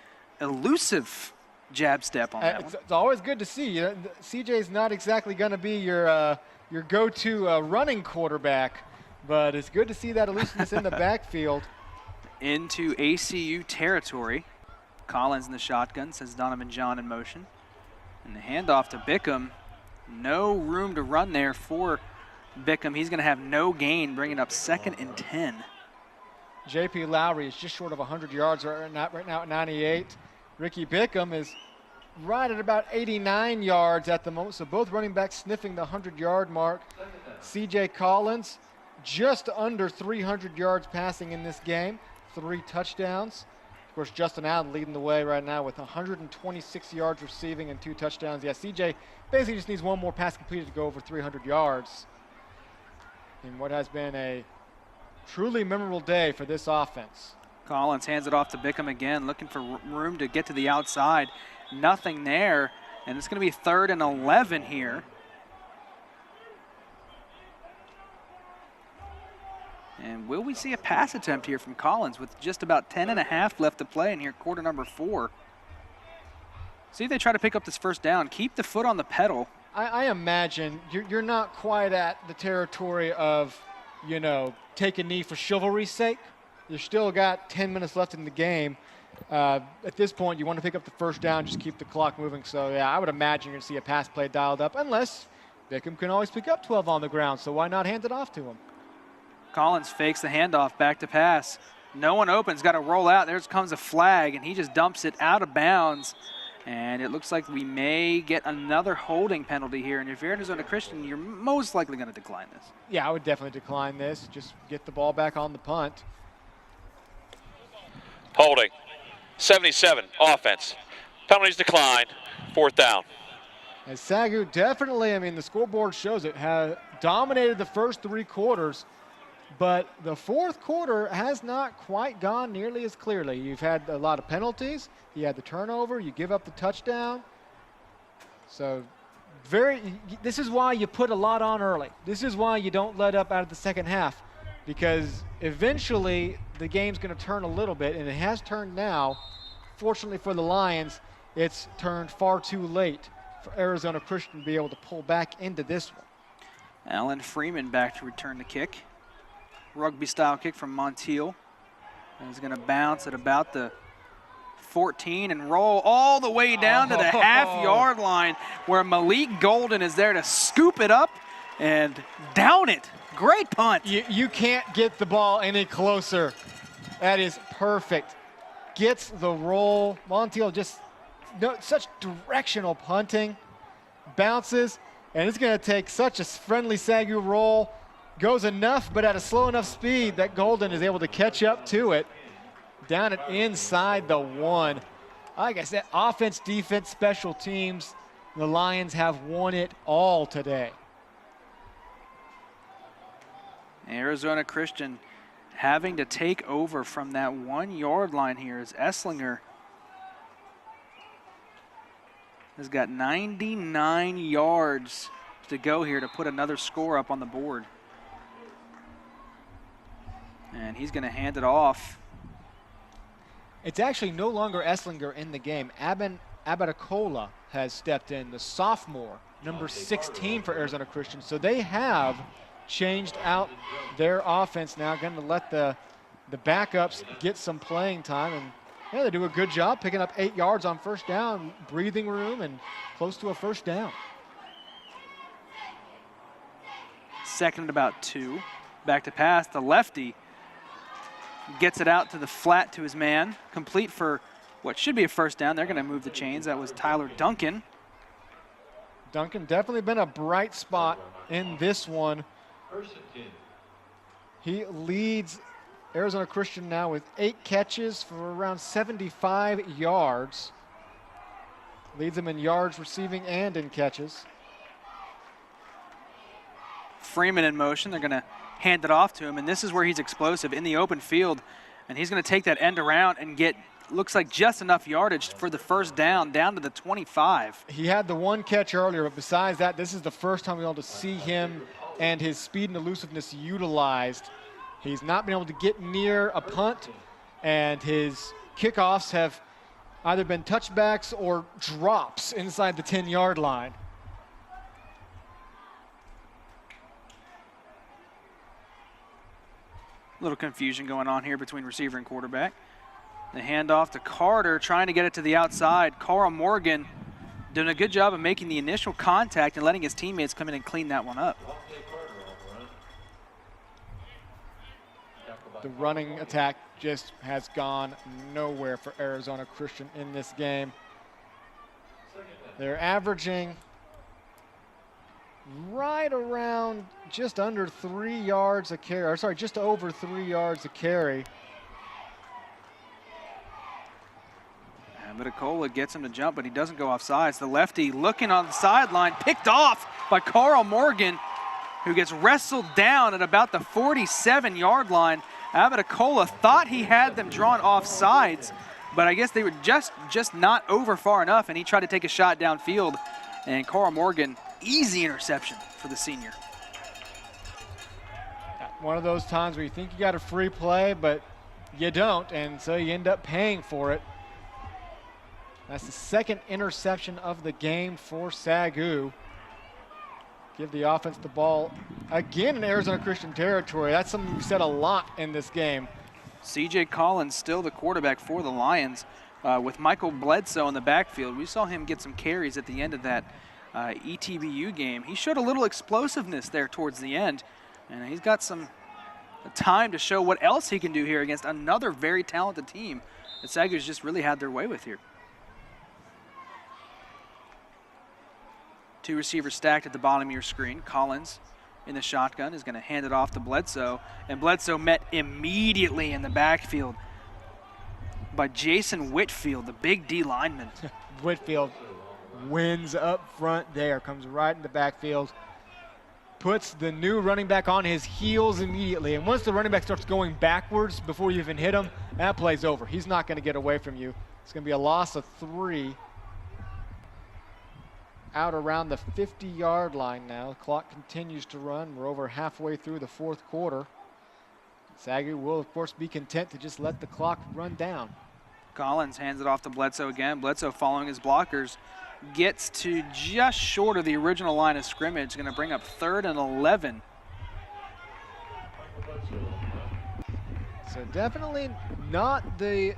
elusive jab step on that one. It's always good to see. CJ's not exactly going to be your go-to running quarterback, but it's good to see that elusiveness in the backfield. Into ACU territory. Collins in the shotgun, says Donovan John in motion. And the handoff to Bickham. No room to run there for Bickham. He's going to have no gain, bringing up 2nd and 10. J.P. Lowry is just short of 100 yards right now at 98. Ricky Bickham is right at about 89 yards at the moment, so both running backs sniffing the 100-yard mark. C.J. Collins just under 300 yards passing in this game, 3 touchdowns. Of course, Justin Allen leading the way right now with 126 yards receiving and 2 touchdowns. Yeah, C.J. basically just needs one more pass completed to go over 300 yards in what has been a truly memorable day for this offense. Collins hands it off to Bickham again, looking for room to get to the outside. Nothing there, and it's going to be 3rd and 11 here. And will we see a pass attempt here from Collins with just about 10.5 left to play in here, quarter number 4? See if they try to pick up this first down. Keep the foot on the pedal. I imagine you're not quite at the territory of, you know, take a knee for chivalry's sake. You still got 10 minutes left in the game. At this point, you want to pick up the first down, just keep the clock moving. So, yeah, I would imagine you're going to see a pass play dialed up, unless Bickham can always pick up 12 on the ground, so why not hand it off to him? Collins fakes the handoff, back to pass. No one opens, got to roll out. There comes a flag, and he just dumps it out of bounds. And it looks like we may get another holding penalty here. And if you're Arizona Christian, you're most likely going to decline this. Yeah, I would definitely decline this. Just get the ball back on the punt. Holding. 77, offense. Penalties declined. 4th down. And SAGU definitely, I mean, the scoreboard shows it, has dominated the first 3 quarters. But the 4th quarter has not quite gone nearly as clearly. You've had a lot of penalties. You had the turnover. You give up the touchdown. So this is why you put a lot on early. This is why you don't let up out of the second half, because eventually the game's going to turn a little bit, and it has turned now. Fortunately for the Lions, it's turned far too late for Arizona Christian to be able to pull back into this one. Alan Freeman back to return the kick. Rugby-style kick from Montiel. And he's going to bounce at about the 14 and roll all the way down to the half-yard line, where Malik Golden is there to scoop it up and down it. Great punt. You can't get the ball any closer. That is perfect. Gets the roll. Montiel just such directional punting. Bounces, and it's going to take such a friendly SAGU roll. Goes enough, but at a slow enough speed that Golden is able to catch up to it. Down it inside the 1. Like I said, offense, defense, special teams, the Lions have won it all today. Arizona Christian having to take over from that 1-yard line here as Esslinger has got 99 yards to go here to put another score up on the board. And he's going to hand it off. It's actually no longer Esslinger in the game. Abatacola has stepped in, the sophomore, number 16 for Arizona Christian. So they have changed out their offense now, going to let the backups get some playing time. And yeah, they do a good job picking up 8 yards on first down, breathing room, and close to a first down. 2nd and about 2. Back to pass, the lefty gets it out to the flat to his man, complete for what should be a first down. They're going to move the chains. That was Tyler Duncan. Duncan definitely been a bright spot in this one. He leads Arizona Christian now with 8 catches for around 75 yards. Leads them in yards receiving and in catches. Freeman in motion. They're going to hand it off to him, and this is where he's explosive in the open field, and he's going to take that end around and get, looks like, just enough yardage for the first down to the 25. He had the 1 catch earlier, but besides that, this is the first time we're able to see him and his speed and elusiveness utilized. He's not been able to get near a punt, and his kickoffs have either been touchbacks or drops inside the 10-yard line. Little confusion going on here between receiver and quarterback. The handoff to Carter, trying to get it to the outside. Carl Morgan doing a good job of making the initial contact and letting his teammates come in and clean that one up. The running attack just has gone nowhere for Arizona Christian in this game. They're averaging right around just under 3 yards a carry, or sorry, just over 3 yards a carry. Abatacola gets him to jump, but he doesn't go off sides. The lefty looking on the sideline, picked off by Carl Morgan, who gets wrestled down at about the 47-yard line. Abatacola thought he had them drawn off sides, but I guess they were just not over far enough, and he tried to take a shot downfield, and Carl Morgan, easy interception for the senior. One of those times where you think you got a free play, but you don't, and so you end up paying for it. That's the 2nd interception of the game for SAGU. Give the offense the ball again in Arizona Christian territory. That's something we've said a lot in this game. C.J. Collins still the quarterback for the Lions with Michael Bledsoe in the backfield. We saw him get some carries at the end of that ETBU game. He showed a little explosiveness there towards the end, and he's got some time to show what else he can do here against another very talented team that SAGU's just really had their way with here. Two receivers stacked at the bottom of your screen. Collins in the shotgun is going to hand it off to Bledsoe, and Bledsoe met immediately in the backfield by Jason Whitfield, the big D lineman. Whitfield wins up front there, comes right in the backfield, puts the new running back on his heels immediately, and once the running back starts going backwards before you even hit him, that play's over. He's not going to get away from you. It's going to be a loss of 3. Out around the 50-yard line now. The clock continues to run. We're over halfway through the fourth quarter. SAGU will, of course, be content to just let the clock run down. Collins hands it off to Bledsoe again. Bledsoe, following his blockers, gets to just short of the original line of scrimmage. Going to bring up 3rd and 11. So definitely not the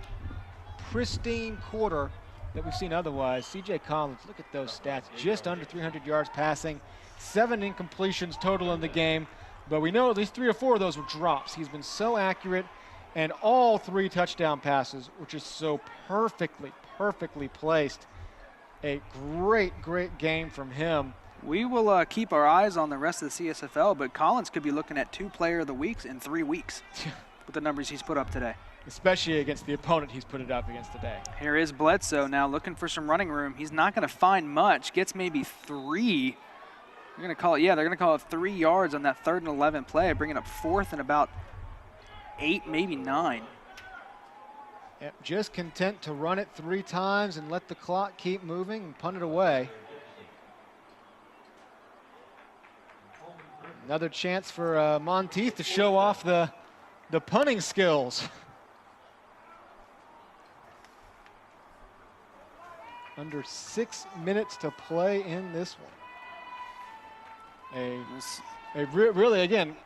pristine quarter that we've seen otherwise. C.J. Collins, look at those stats. Just under 300 yards passing, 7 incompletions total in the game. But we know at least 3 or 4 of those were drops. He's been so accurate, and all 3 touchdown passes, which is so perfectly placed. A great game from him. We will keep our eyes on the rest of the CSFL, but Collins could be looking at 2 Player of the Weeks in 3 weeks with the numbers he's put up today. Especially against the opponent he's put it up against today. Here is Bledsoe now looking for some running room. He's not going to find much. Gets maybe 3. They're going to call it, they're going to call it 3 yards on that 3rd and 11 play, bringing up 4th and about 8, maybe 9. Yep, just content to run it 3 times and let the clock keep moving and punt it away. Another chance for Monteith to show off the punting skills. Under 6 minutes to play in this one. Really, again,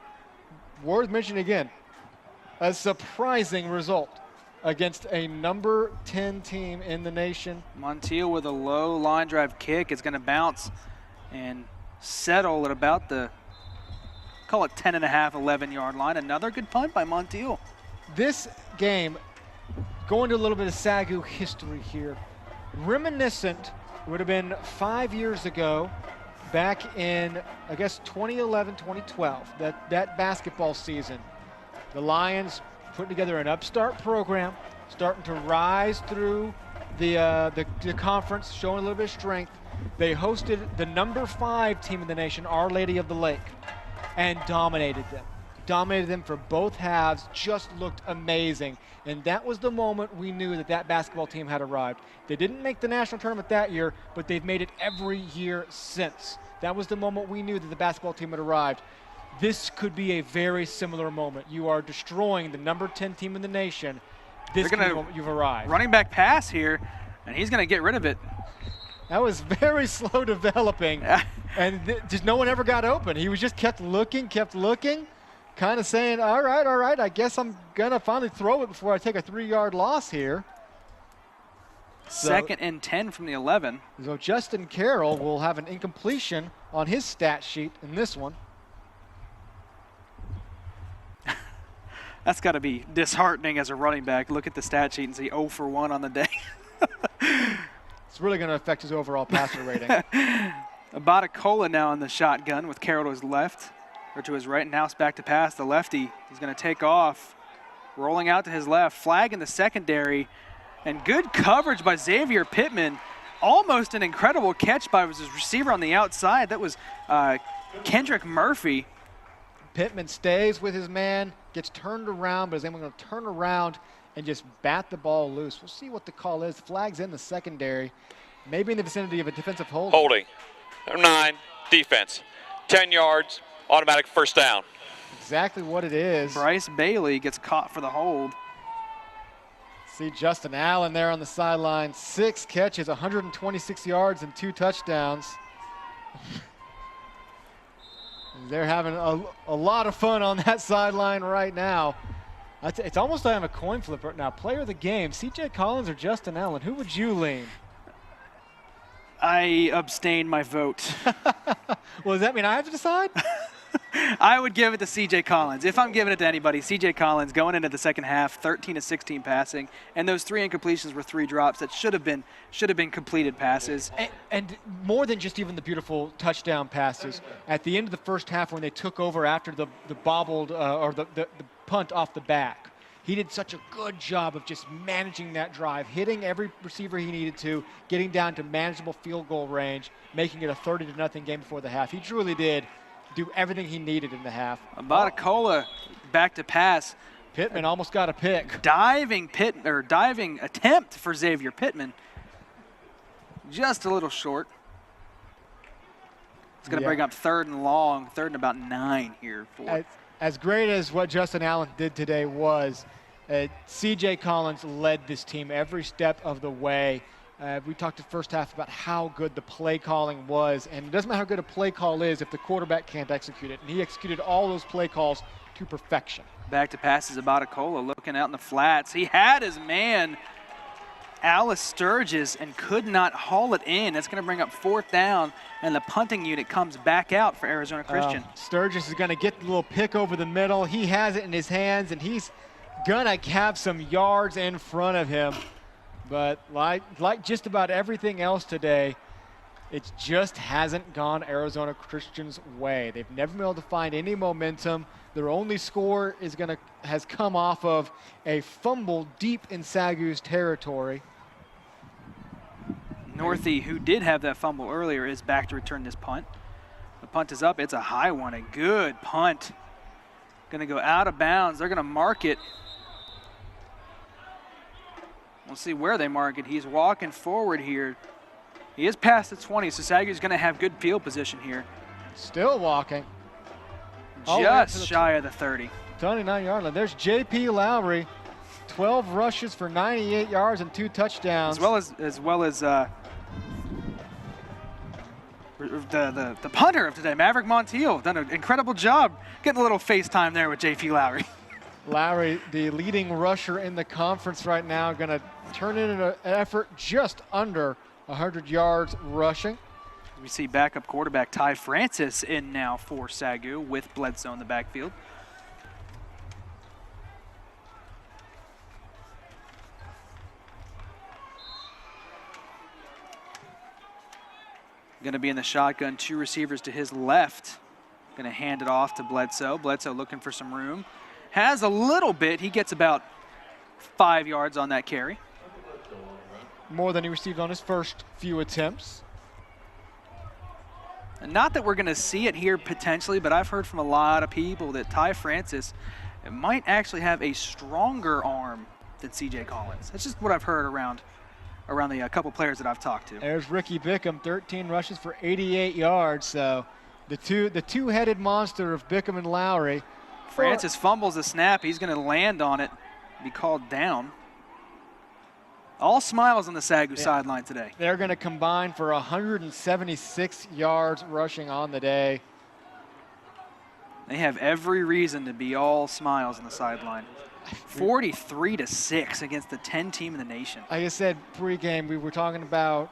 worth mentioning again, a surprising result against a number 10 team in the nation. Montiel with a low line drive kick. It's going to bounce and settle at about the, call it 10.5, 11-yard line. Another good punt by Montiel. This game, going to a little bit of SAGU history here, reminiscent would have been 5 years ago, back in, I guess, 2011, 2012, that basketball season. The Lions put together an upstart program, starting to rise through the conference, showing a little bit of strength. They hosted the number 5 team in the nation, Our Lady of the Lake, and dominated them. Dominated them for both halves, just looked amazing. And that was the moment we knew that basketball team had arrived. They didn't make the national tournament that year, but they've made it every year since. That was the moment we knew that the basketball team had arrived. This could be a very similar moment. You are destroying the number 10 team in the nation. This could be the moment you've arrived. Running back pass here, and he's going to get rid of it. That was very slow developing, and just no one ever got open. He was just kept looking, kind of saying, all right, I guess I'm going to finally throw it before I take a 3-yard loss here. 2nd and 10 from the 11. So Justin Carroll will have an incompletion on his stat sheet in this one. That's got to be disheartening as a running back. Look at the stat sheet and see 0 for 1 on the day. It's really going to affect his overall passer rating. Abatacola now in the shotgun with Carroll to his left, or to his right, and now it's back to pass. The lefty, he's going to take off, rolling out to his left, flag in the secondary, and good coverage by Xavier Pittman. Almost an incredible catch by his receiver on the outside. That was Kendrick Murphy. Pittman stays with his man, gets turned around, but is able to turn around and just bat the ball loose. We'll see what the call is. Flag's in the secondary, maybe in the vicinity of a defensive hold. Holding. Number 9, defense. 10 yards, automatic first down. Exactly what it is. Bryce Bailey gets caught for the hold. See Justin Allen there on the sideline. 6 catches, 126 yards, and 2 touchdowns. They're having a lot of fun on that sideline right now. It's almost like I'm a coin flip right now. Player of the game, C.J. Collins or Justin Allen? Who would you lean? I abstain my vote. Well, does that mean I have to decide? I would give it to C.J. Collins. If I'm giving it to anybody, C.J. Collins going into the second half, 13 to 16 passing, and those 3 incompletions were 3 drops that should have been completed passes. And more than just even the beautiful touchdown passes. At the end of the first half, when they took over after the bobbled or the punt off the back, he did such a good job of just managing that drive, hitting every receiver he needed to, getting down to manageable field goal range, making it a 30-0 game before the half. He truly did do everything he needed in the half. Abatacola back to pass. Pittman almost got a pick. Diving attempt for Xavier Pittman. Just a little short. It's going to bring up 3rd and long, 3rd and about 9 here. As great as what Justin Allen did today was, C.J. Collins led this team every step of the way. We talked the first half about how good the play calling was, and it doesn't matter how good a play call is if the quarterback can't execute it. And he executed all those play calls to perfection. Back to passes, Abatacola looking out in the flats. He had his man, Alice Sturgis, and could not haul it in. That's going to bring up 4th down, and the punting unit comes back out for Arizona Christian. Sturgis is going to get the little pick over the middle. He has it in his hands, and he's going to have some yards in front of him. But like just about everything else today, it just hasn't gone Arizona Christian's way. They've never been able to find any momentum. Their only score has come off of a fumble deep in SAGU's territory. Northey, who did have that fumble earlier, is back to return this punt. The punt is up. It's a high one, a good punt. Going to go out of bounds. They're going to mark it. We'll see where they mark it. He's walking forward here. He is past the 20, so SAGU's going to have good field position here. Still walking. Just shy of the 30. 29-yard line. There's J.P. Lowry, 12 rushes for 98 yards and 2 touchdowns. As well as the punter of today, Maverick Montiel, done an incredible job getting a little FaceTime there with J.P. Lowry. Lowry, the leading rusher in the conference right now, going to turn in an effort just under 100 yards rushing. We see backup quarterback Ty Francis in now for SAGU with Bledsoe in the backfield. Going to be in the shotgun, 2 receivers to his left. Going to hand it off to Bledsoe. Bledsoe looking for some room. Has a little bit. He gets about 5 yards on that carry. More than he received on his first few attempts. And not that we're going to see it here potentially, but I've heard from a lot of people that Ty Francis might actually have a stronger arm than C.J. Collins. That's just what I've heard around the couple players that I've talked to. There's Ricky Bickham, 13 rushes for 88 yards. So the two-headed monster of Bickham and Lowry. Francis fumbles the snap. He's going to land on it, be called down. All smiles on the SAGU sideline today. They're going to combine for 176 yards rushing on the day. They have every reason to be all smiles on the sideline. 43-6 against the 10 team in the nation. Like I said pregame, we were talking about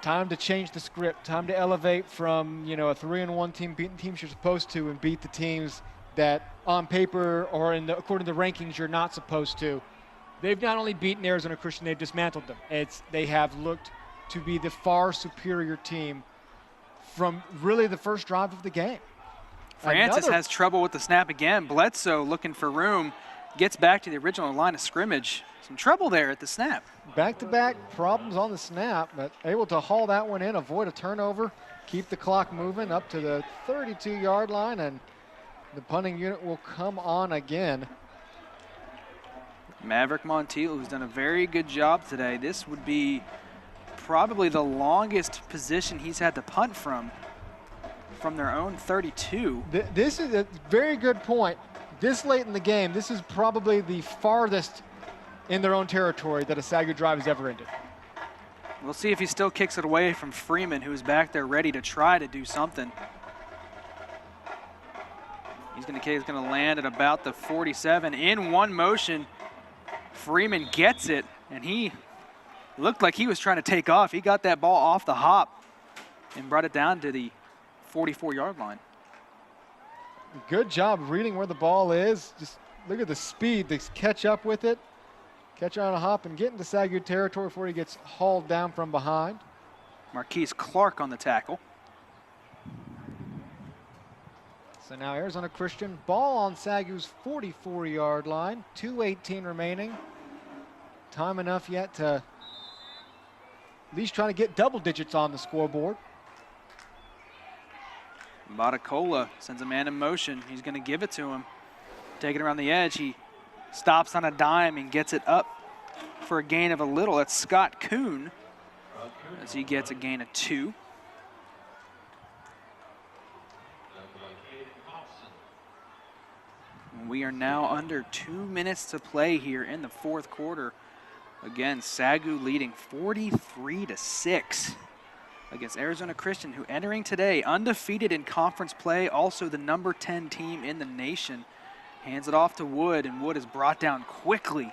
time to change the script, time to elevate from a 3-1 team beating teams you're supposed to and beat the teams that on paper or according to the rankings you're not supposed to. They've not only beaten Arizona Christian, they've dismantled them. They have looked to be the far superior team from really the first drive of the game. Francis has trouble with the snap again. Bledsoe looking for room, gets back to the original line of scrimmage. Some trouble there at the snap. Back-to-back problems on the snap, but able to haul that one in, avoid a turnover, keep the clock moving up to the 32-yard line, and the punting unit will come on again. Maverick Montiel, who's done a very good job today. This would be probably the longest position he's had to punt from their own 32. This is a very good point. This late in the game, this is probably the farthest in their own territory that a SAGU drive has ever ended. We'll see if he still kicks it away from Freeman, who's back there ready to try to do something. He's going to land at about the 47 in one motion. Freeman gets it, and he looked like he was trying to take off. He got that ball off the hop and brought it down to the 44-yard line. Good job reading where the ball is. Just look at the speed to catch up with it. Catch on a hop and get into SAGU territory before he gets hauled down from behind. Marquise Clark on the tackle. So now Arizona Christian, ball on SAGU's 44-yard line, 2:18 remaining. Time enough yet to at least try to get double digits on the scoreboard. Batacola sends a man in motion. He's going to give it to him. Taking around the edge, he stops on a dime and gets it up for a gain of a little. That's Scott Kuhn as he gets a gain of 2. We are now under 2 minutes to play here in the fourth quarter. Again, SAGU leading 43-6 against Arizona Christian, who entering today undefeated in conference play, also the number 10 team in the nation. Hands it off to Wood, and Wood is brought down quickly.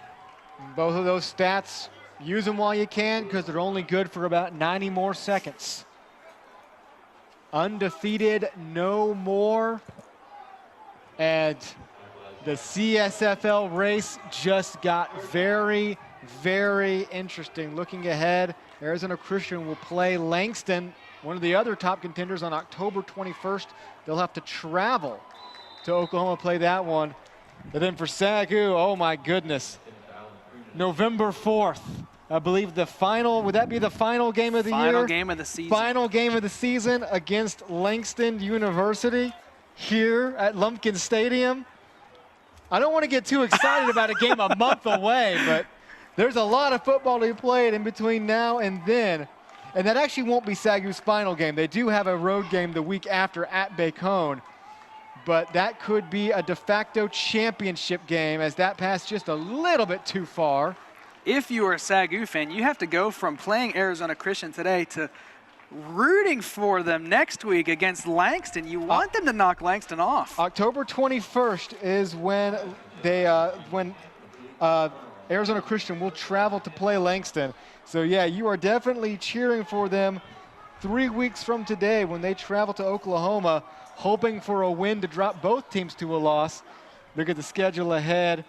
Both of those stats, use them while you can because they're only good for about 90 more seconds. Undefeated, no more. And the CSFL race just got very, very interesting. Looking ahead, Arizona Christian will play Langston, one of the other top contenders, on October 21st. They'll have to travel to Oklahoma, play that one. And then for SAGU, oh my goodness, November 4th, I believe the final, would that be the final game of the year? Final game of the season. Final game of the season against Langston University here at Lumpkin Stadium. I don't want to get too excited about a game a month away, but there's a lot of football to be played in between now and then. And that actually won't be SAGU's final game. They do have a road game the week after at Bacone, but that could be a de facto championship game as that passed just a little bit too far. If you are a SAGU fan, you have to go from playing Arizona Christian today to rooting for them next week against Langston. You want them to knock Langston off. October 21st is when Arizona Christian will travel to play Langston. So yeah, you are definitely cheering for them 3 weeks from today when they travel to Oklahoma, hoping for a win to drop both teams to a loss. Look at the schedule ahead.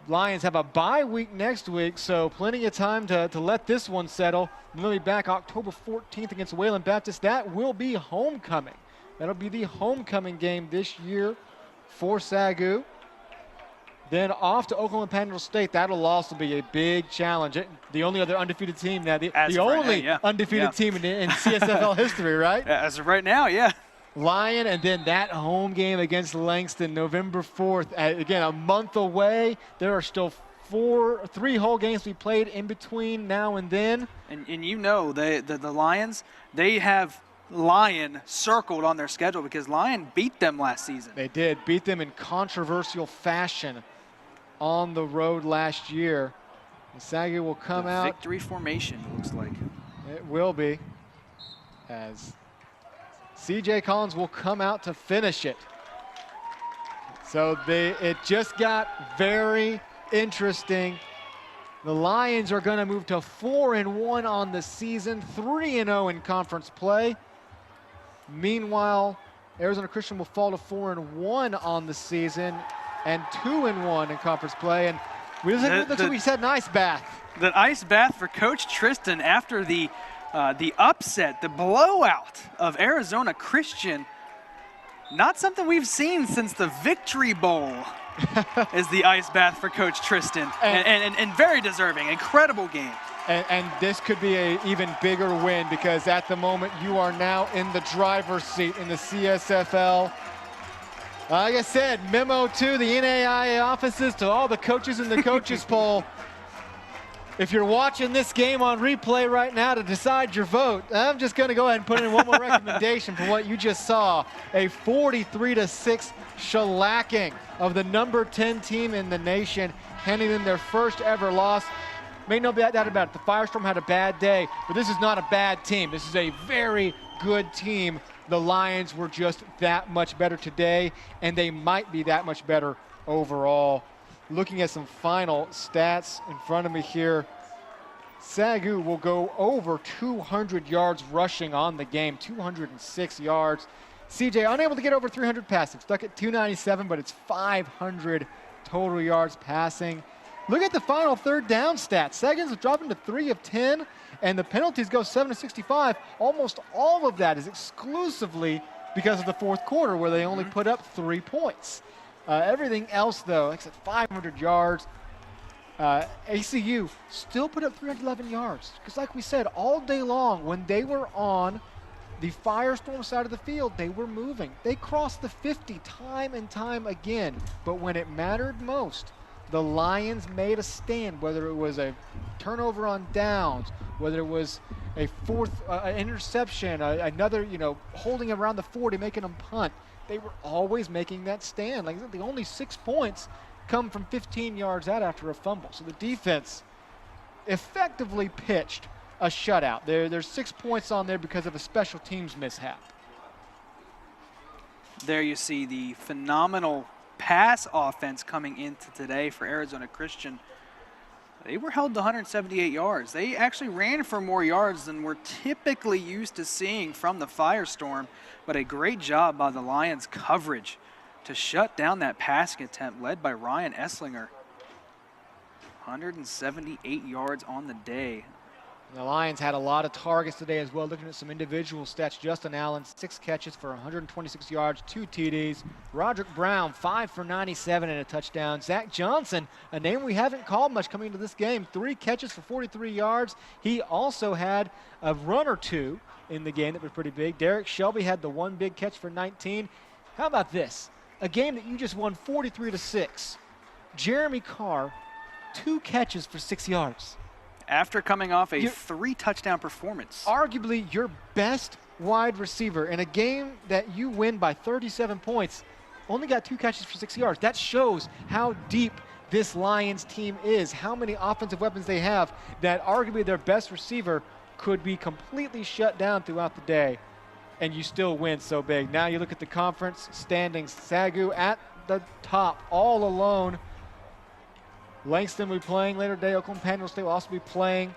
Lions have a bye week next week, so plenty of time to let this one settle. And they'll be back October 14th against Wayland Baptist. That will be homecoming. That'll be the homecoming game this year for SAGU. Then off to Oklahoma Panhandle State. That'll also be a big challenge. The only other undefeated team now, the only undefeated team in CSFL history, right? As of right now, yeah. Lion, and then that home game against Langston, November 4th. Again, a month away. There are still 3 whole games to be played in between now and then. And you know, the Lions, they have Lion circled on their schedule because Lion beat them last season. They did, beat them in controversial fashion on the road last year. And SAGU will come out. Victory formation, it looks like. It will be, as CJ Collins will come out to finish it. So it just got very interesting. The Lions are going to move to 4-1 on the season, 3-0 in conference play. Meanwhile, Arizona Christian will fall to 4-1 on the season and 2-1 in conference play. And looks like we just had an ice bath. The ice bath for Coach Tristan after the upset, the blowout of Arizona Christian. Not something we've seen since the Victory Bowl is the ice bath for Coach Tristan. And very deserving, incredible game. And this could be an even bigger win because at the moment you are now in the driver's seat in the CSFL. Like I said, memo to the NAIA offices, to all the coaches in the coaches poll. If you're watching this game on replay right now to decide your vote, I'm just going to go ahead and put in one more recommendation for what you just saw. A 43-6 shellacking of the number 10 team in the nation, handing them their first ever loss. Make no doubt about it. The Firestorm had a bad day, but this is not a bad team. This is a very good team The Lions were just that much better today, and they might be that much better overall. Looking at some final stats in front of me here, SAGU will go over 200 yards rushing on the game, 206 yards. CJ unable to get over 300 passing, stuck at 297, but it's 500 total yards passing. Look at the final third down stats. SAGU's dropping to 3 of 10, and the penalties go 7 of 65. Almost all of that is exclusively because of the fourth quarter, where they only put up 3 points. Everything else, though, like I said, 500 yards. ACU still put up 311 yards. Because like we said, all day long, when they were on the Firestorm side of the field, they were moving. They crossed the 50 time and time again. But when it mattered most, the Lions made a stand, whether it was a turnover on downs, whether it was a fourth interception, another, holding around the 40, making them punt. They were always making that stand. Like I said, the only 6 points come from 15 yards out after a fumble. So the defense effectively pitched a shutout. There's 6 points on there because of a special teams mishap. There you see the phenomenal pass offense coming into today for Arizona Christian. They were held to 178 yards. They actually ran for more yards than we're typically used to seeing from the Firestorm, but a great job by the Lions coverage to shut down that passing attempt led by Ryan Esslinger. 178 yards on the day. The Lions had a lot of targets today as well. Looking at some individual stats, Justin Allen, 6 catches for 126 yards, 2 TDs. Roderick Brown, 5 for 97 and a touchdown. Zach Johnson, a name we haven't called much coming into this game, 3 catches for 43 yards. He also had a run or 2 in the game that was pretty big. Derek Shelby had the 1 big catch for 19. How about this? A game that you just won 43-6. Jeremy Carr, 2 catches for 6 yards. After coming off a 3-touchdown performance. Arguably your best wide receiver in a game that you win by 37 points, only got 2 catches for 6 yards. That shows how deep this Lions team is, how many offensive weapons they have, that arguably their best receiver could be completely shut down throughout the day, and you still win so big. Now you look at the conference standings, SAGU at the top, all alone. Langston will be playing later today. Oklahoma Panhandle State will also be playing.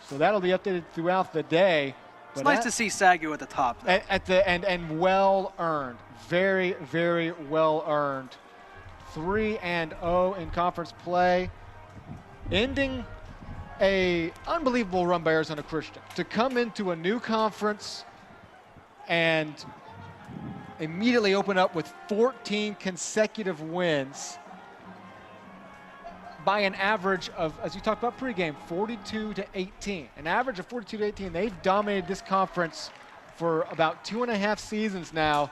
So that'll be updated throughout the day. It's nice to see SAGU at the top. And well earned. Very, very well earned. 3-0 in conference play. Ending a unbelievable run by Arizona Christian. To come into a new conference and immediately open up with 14 consecutive wins by an average of, as you talked about pregame, 42-18. An average of 42-18. They've dominated this conference for about 2.5 seasons now.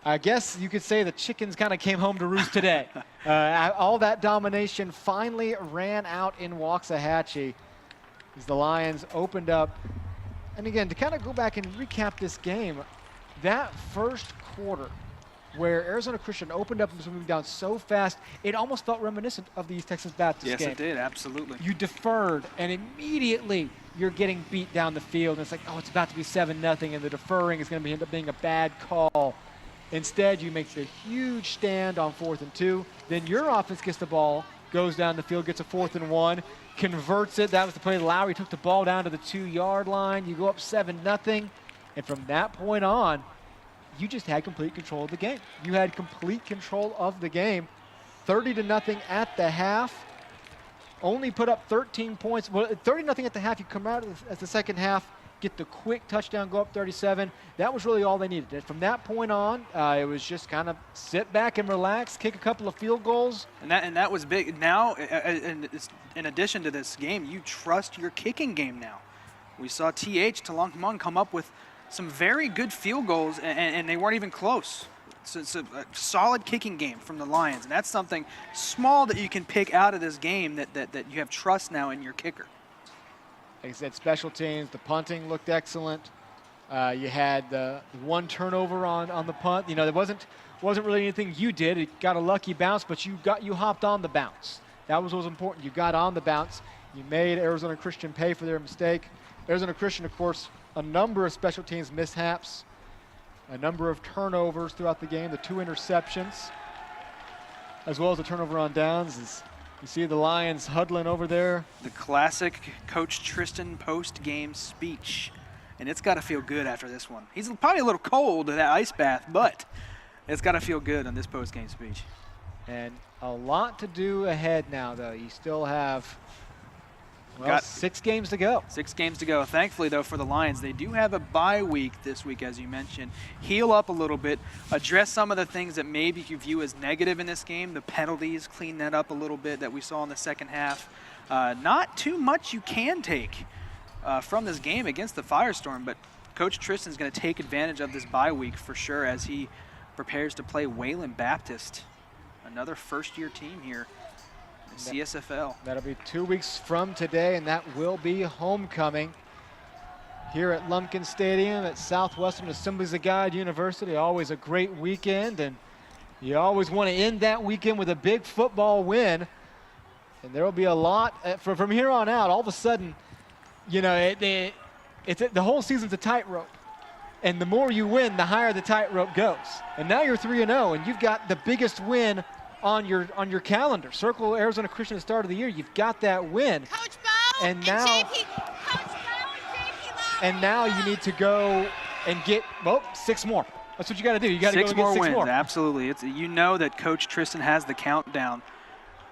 I guess you could say the chickens kind of came home to roost today. All that domination finally ran out in Waxahachie as the Lions opened up. And again, to kind of go back and recap this game, that first quarter, where Arizona Christian opened up and was moving down so fast, it almost felt reminiscent of the East Texas Baptist game. Yes, it did, absolutely. You deferred, and immediately you're getting beat down the field. And it's like, oh, it's about to be 7-0, and the deferring is going to end up being a bad call. Instead, you make the huge stand on 4th and 2. Then your offense gets the ball, goes down the field, gets a 4th and 1, converts it. That was the play. Lowry took the ball down to the 2-yard line. You go up 7-0, and from that point on, you just had complete control of the game. You had complete control of the game. 30-0 at the half. Only put up 13 points. Well, 30-0 at the half. You come out as the second half, get the quick touchdown, go up 37. That was really all they needed. From that point on, it was just kind of sit back and relax, kick a couple of field goals. And that was big. Now, in addition to this game, you trust your kicking game now. We saw Talong Hmong come up with some very good field goals, and they weren't even close. So it's a solid kicking game from the Lions, and that's something small that you can pick out of this game that you have trust now in your kicker. Like I said, special teams, the punting looked excellent. You had the 1 turnover on the punt. There wasn't really anything you did. It got a lucky bounce, but you hopped on the bounce. That was what was important. You got on the bounce. You made Arizona Christian pay for their mistake. Arizona Christian, of course, a number of special teams mishaps. a number of turnovers throughout the game, the 2 interceptions, as well as a turnover on downs. As you see the Lions huddling over there. The classic Coach Tristan post-game speech. And it's got to feel good after this one. He's probably a little cold in that ice bath, but it's got to feel good on this post-game speech. And a lot to do ahead now, though. You still have, well, 6 games to go. 6 games to go. Thankfully, though, for the Lions, they do have a bye week this week, as you mentioned. Heal up a little bit, address some of the things that maybe you view as negative in this game. The penalties, clean that up a little bit that we saw in the second half. Not too much you can take from this game against the Firestorm, but Coach Tristan's going to take advantage of this bye week for sure as he prepares to play Wayland Baptist, another first-year team here in CSFL. That'll be 2 weeks from today, and that will be homecoming here at Lumpkin Stadium at Southwestern Assemblies of God University. Always a great weekend, and you always want to end that weekend with a big football win. And there will be a lot from here on out. All of a sudden, you know, the whole season's a tightrope. And the more you win, the higher the tightrope goes. And now you're 3-0, and you've got the biggest win on your calendar. Circle Arizona Christian at the start of the year. You've got that win. Coach Bo and now, JP, Coach Bo and JP and now you need to go and get 6 more. That's what you got to do. You got to go and get 6 wins, more. Absolutely. You know that Coach Tristan has the countdown.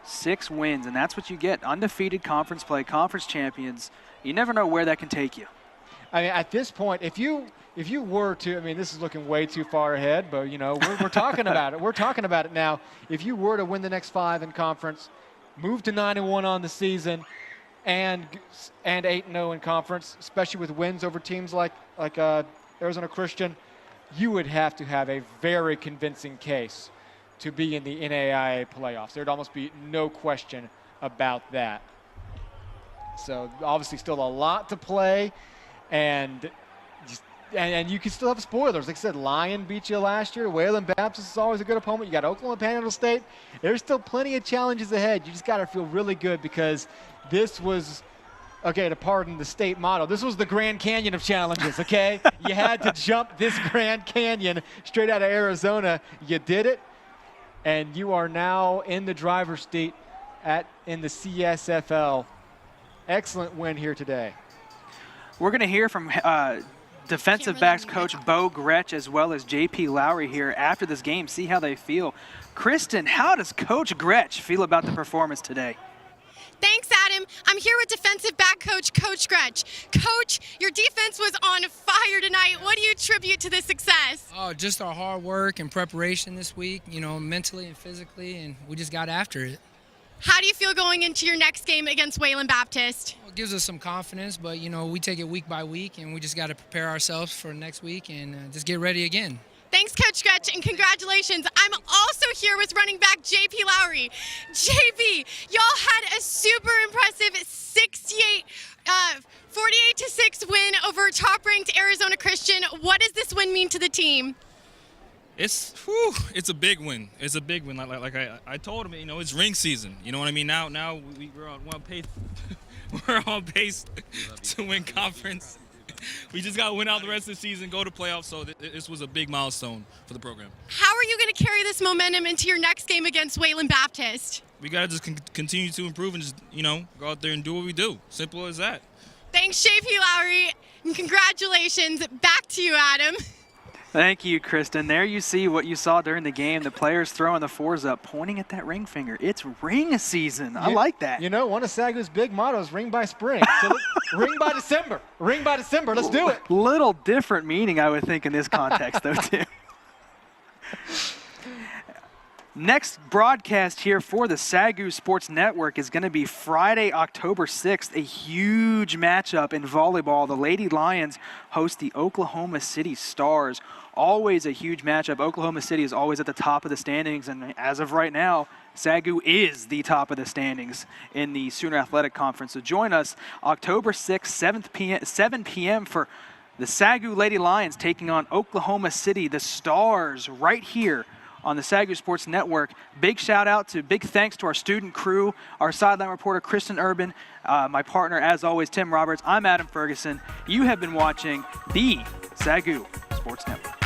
6 wins, and that's what you get. Undefeated conference play, conference champions. You never know where that can take you. I mean, at this point, if you were to, I mean, this is looking way too far ahead, but, you know, we're talking about it. We're talking about it now. If you were to win the next 5 in conference, move to 9-1 on the season, and 8-0 in conference, especially with wins over teams like Arizona Christian, you would have to have a very convincing case to be in the NAIA playoffs. There'd almost be no question about that. So obviously still a lot to play, and you can still have spoilers. Like I said, Lyon beat you last year. Wayland Baptist is always a good opponent. You got Oklahoma Panhandle State. There's still plenty of challenges ahead. You just got to feel really good because this was, okay, to pardon the state motto, this was the Grand Canyon of challenges, okay? You had to jump this Grand Canyon straight out of Arizona. You did it, and you are now in the driver's seat in the CSFL. Excellent win here today. We're going to hear from defensive backs coach Bo Gretsch as well as JP Lowry here after this game, see how they feel. Kristen, how does Coach Gretsch feel about the performance today? Thanks, Adam. I'm here with defensive back coach, Coach Gretsch. Coach, your defense was on fire tonight. What do you attribute to this success? Oh, just our hard work and preparation this week, you know, mentally and physically, and we just got after it. How do you feel going into your next game against Wayland Baptist? Well, it gives us some confidence, but, you know, we take it week by week, and we just got to prepare ourselves for next week and just get ready again. Thanks, Coach Gretsch, and congratulations. I'm also here with running back JP Lowry. JP, y'all had a super impressive 48-6 win over top-ranked Arizona Christian. What does this win mean to the team? It's a big win. It's a big win. Like I told him, you know, it's ring season. You know what I mean? Now we're on pace. We're on pace to win conference. We just got to win out the rest of the season, go to playoffs. So this was a big milestone for the program. How are you going to carry this momentum into your next game against Wayland Baptist? We got to just continue to improve and just, you know, go out there and do what we do. Simple as that. Thanks, JP Lowry, and congratulations. Back to you, Adam. Thank you, Kristen. There you see what you saw during the game. The players throwing the 4s up, pointing at that ring finger. It's ring season. I like that. You know, one of SAGU's big mottos, ring by spring. So ring by December. Ring by December. Let's do it. Little different meaning, I would think, in this context, though, too. Next broadcast here for the SAGU Sports Network is going to be Friday, October 6th, a huge matchup in volleyball. The Lady Lions host the Oklahoma City Stars. Always a huge matchup. Oklahoma City is always at the top of the standings, and as of right now, SAGU is the top of the standings in the Sooner Athletic Conference. So join us October 6th, 7 p.m. for the SAGU Lady Lions taking on Oklahoma City, the Stars, right here on the SAGU Sports Network. Big shout out to, big thanks to our student crew, our sideline reporter, Kristen Urban, my partner, as always, Tim Roberts. I'm Adam Ferguson. You have been watching the SAGU Sports Network.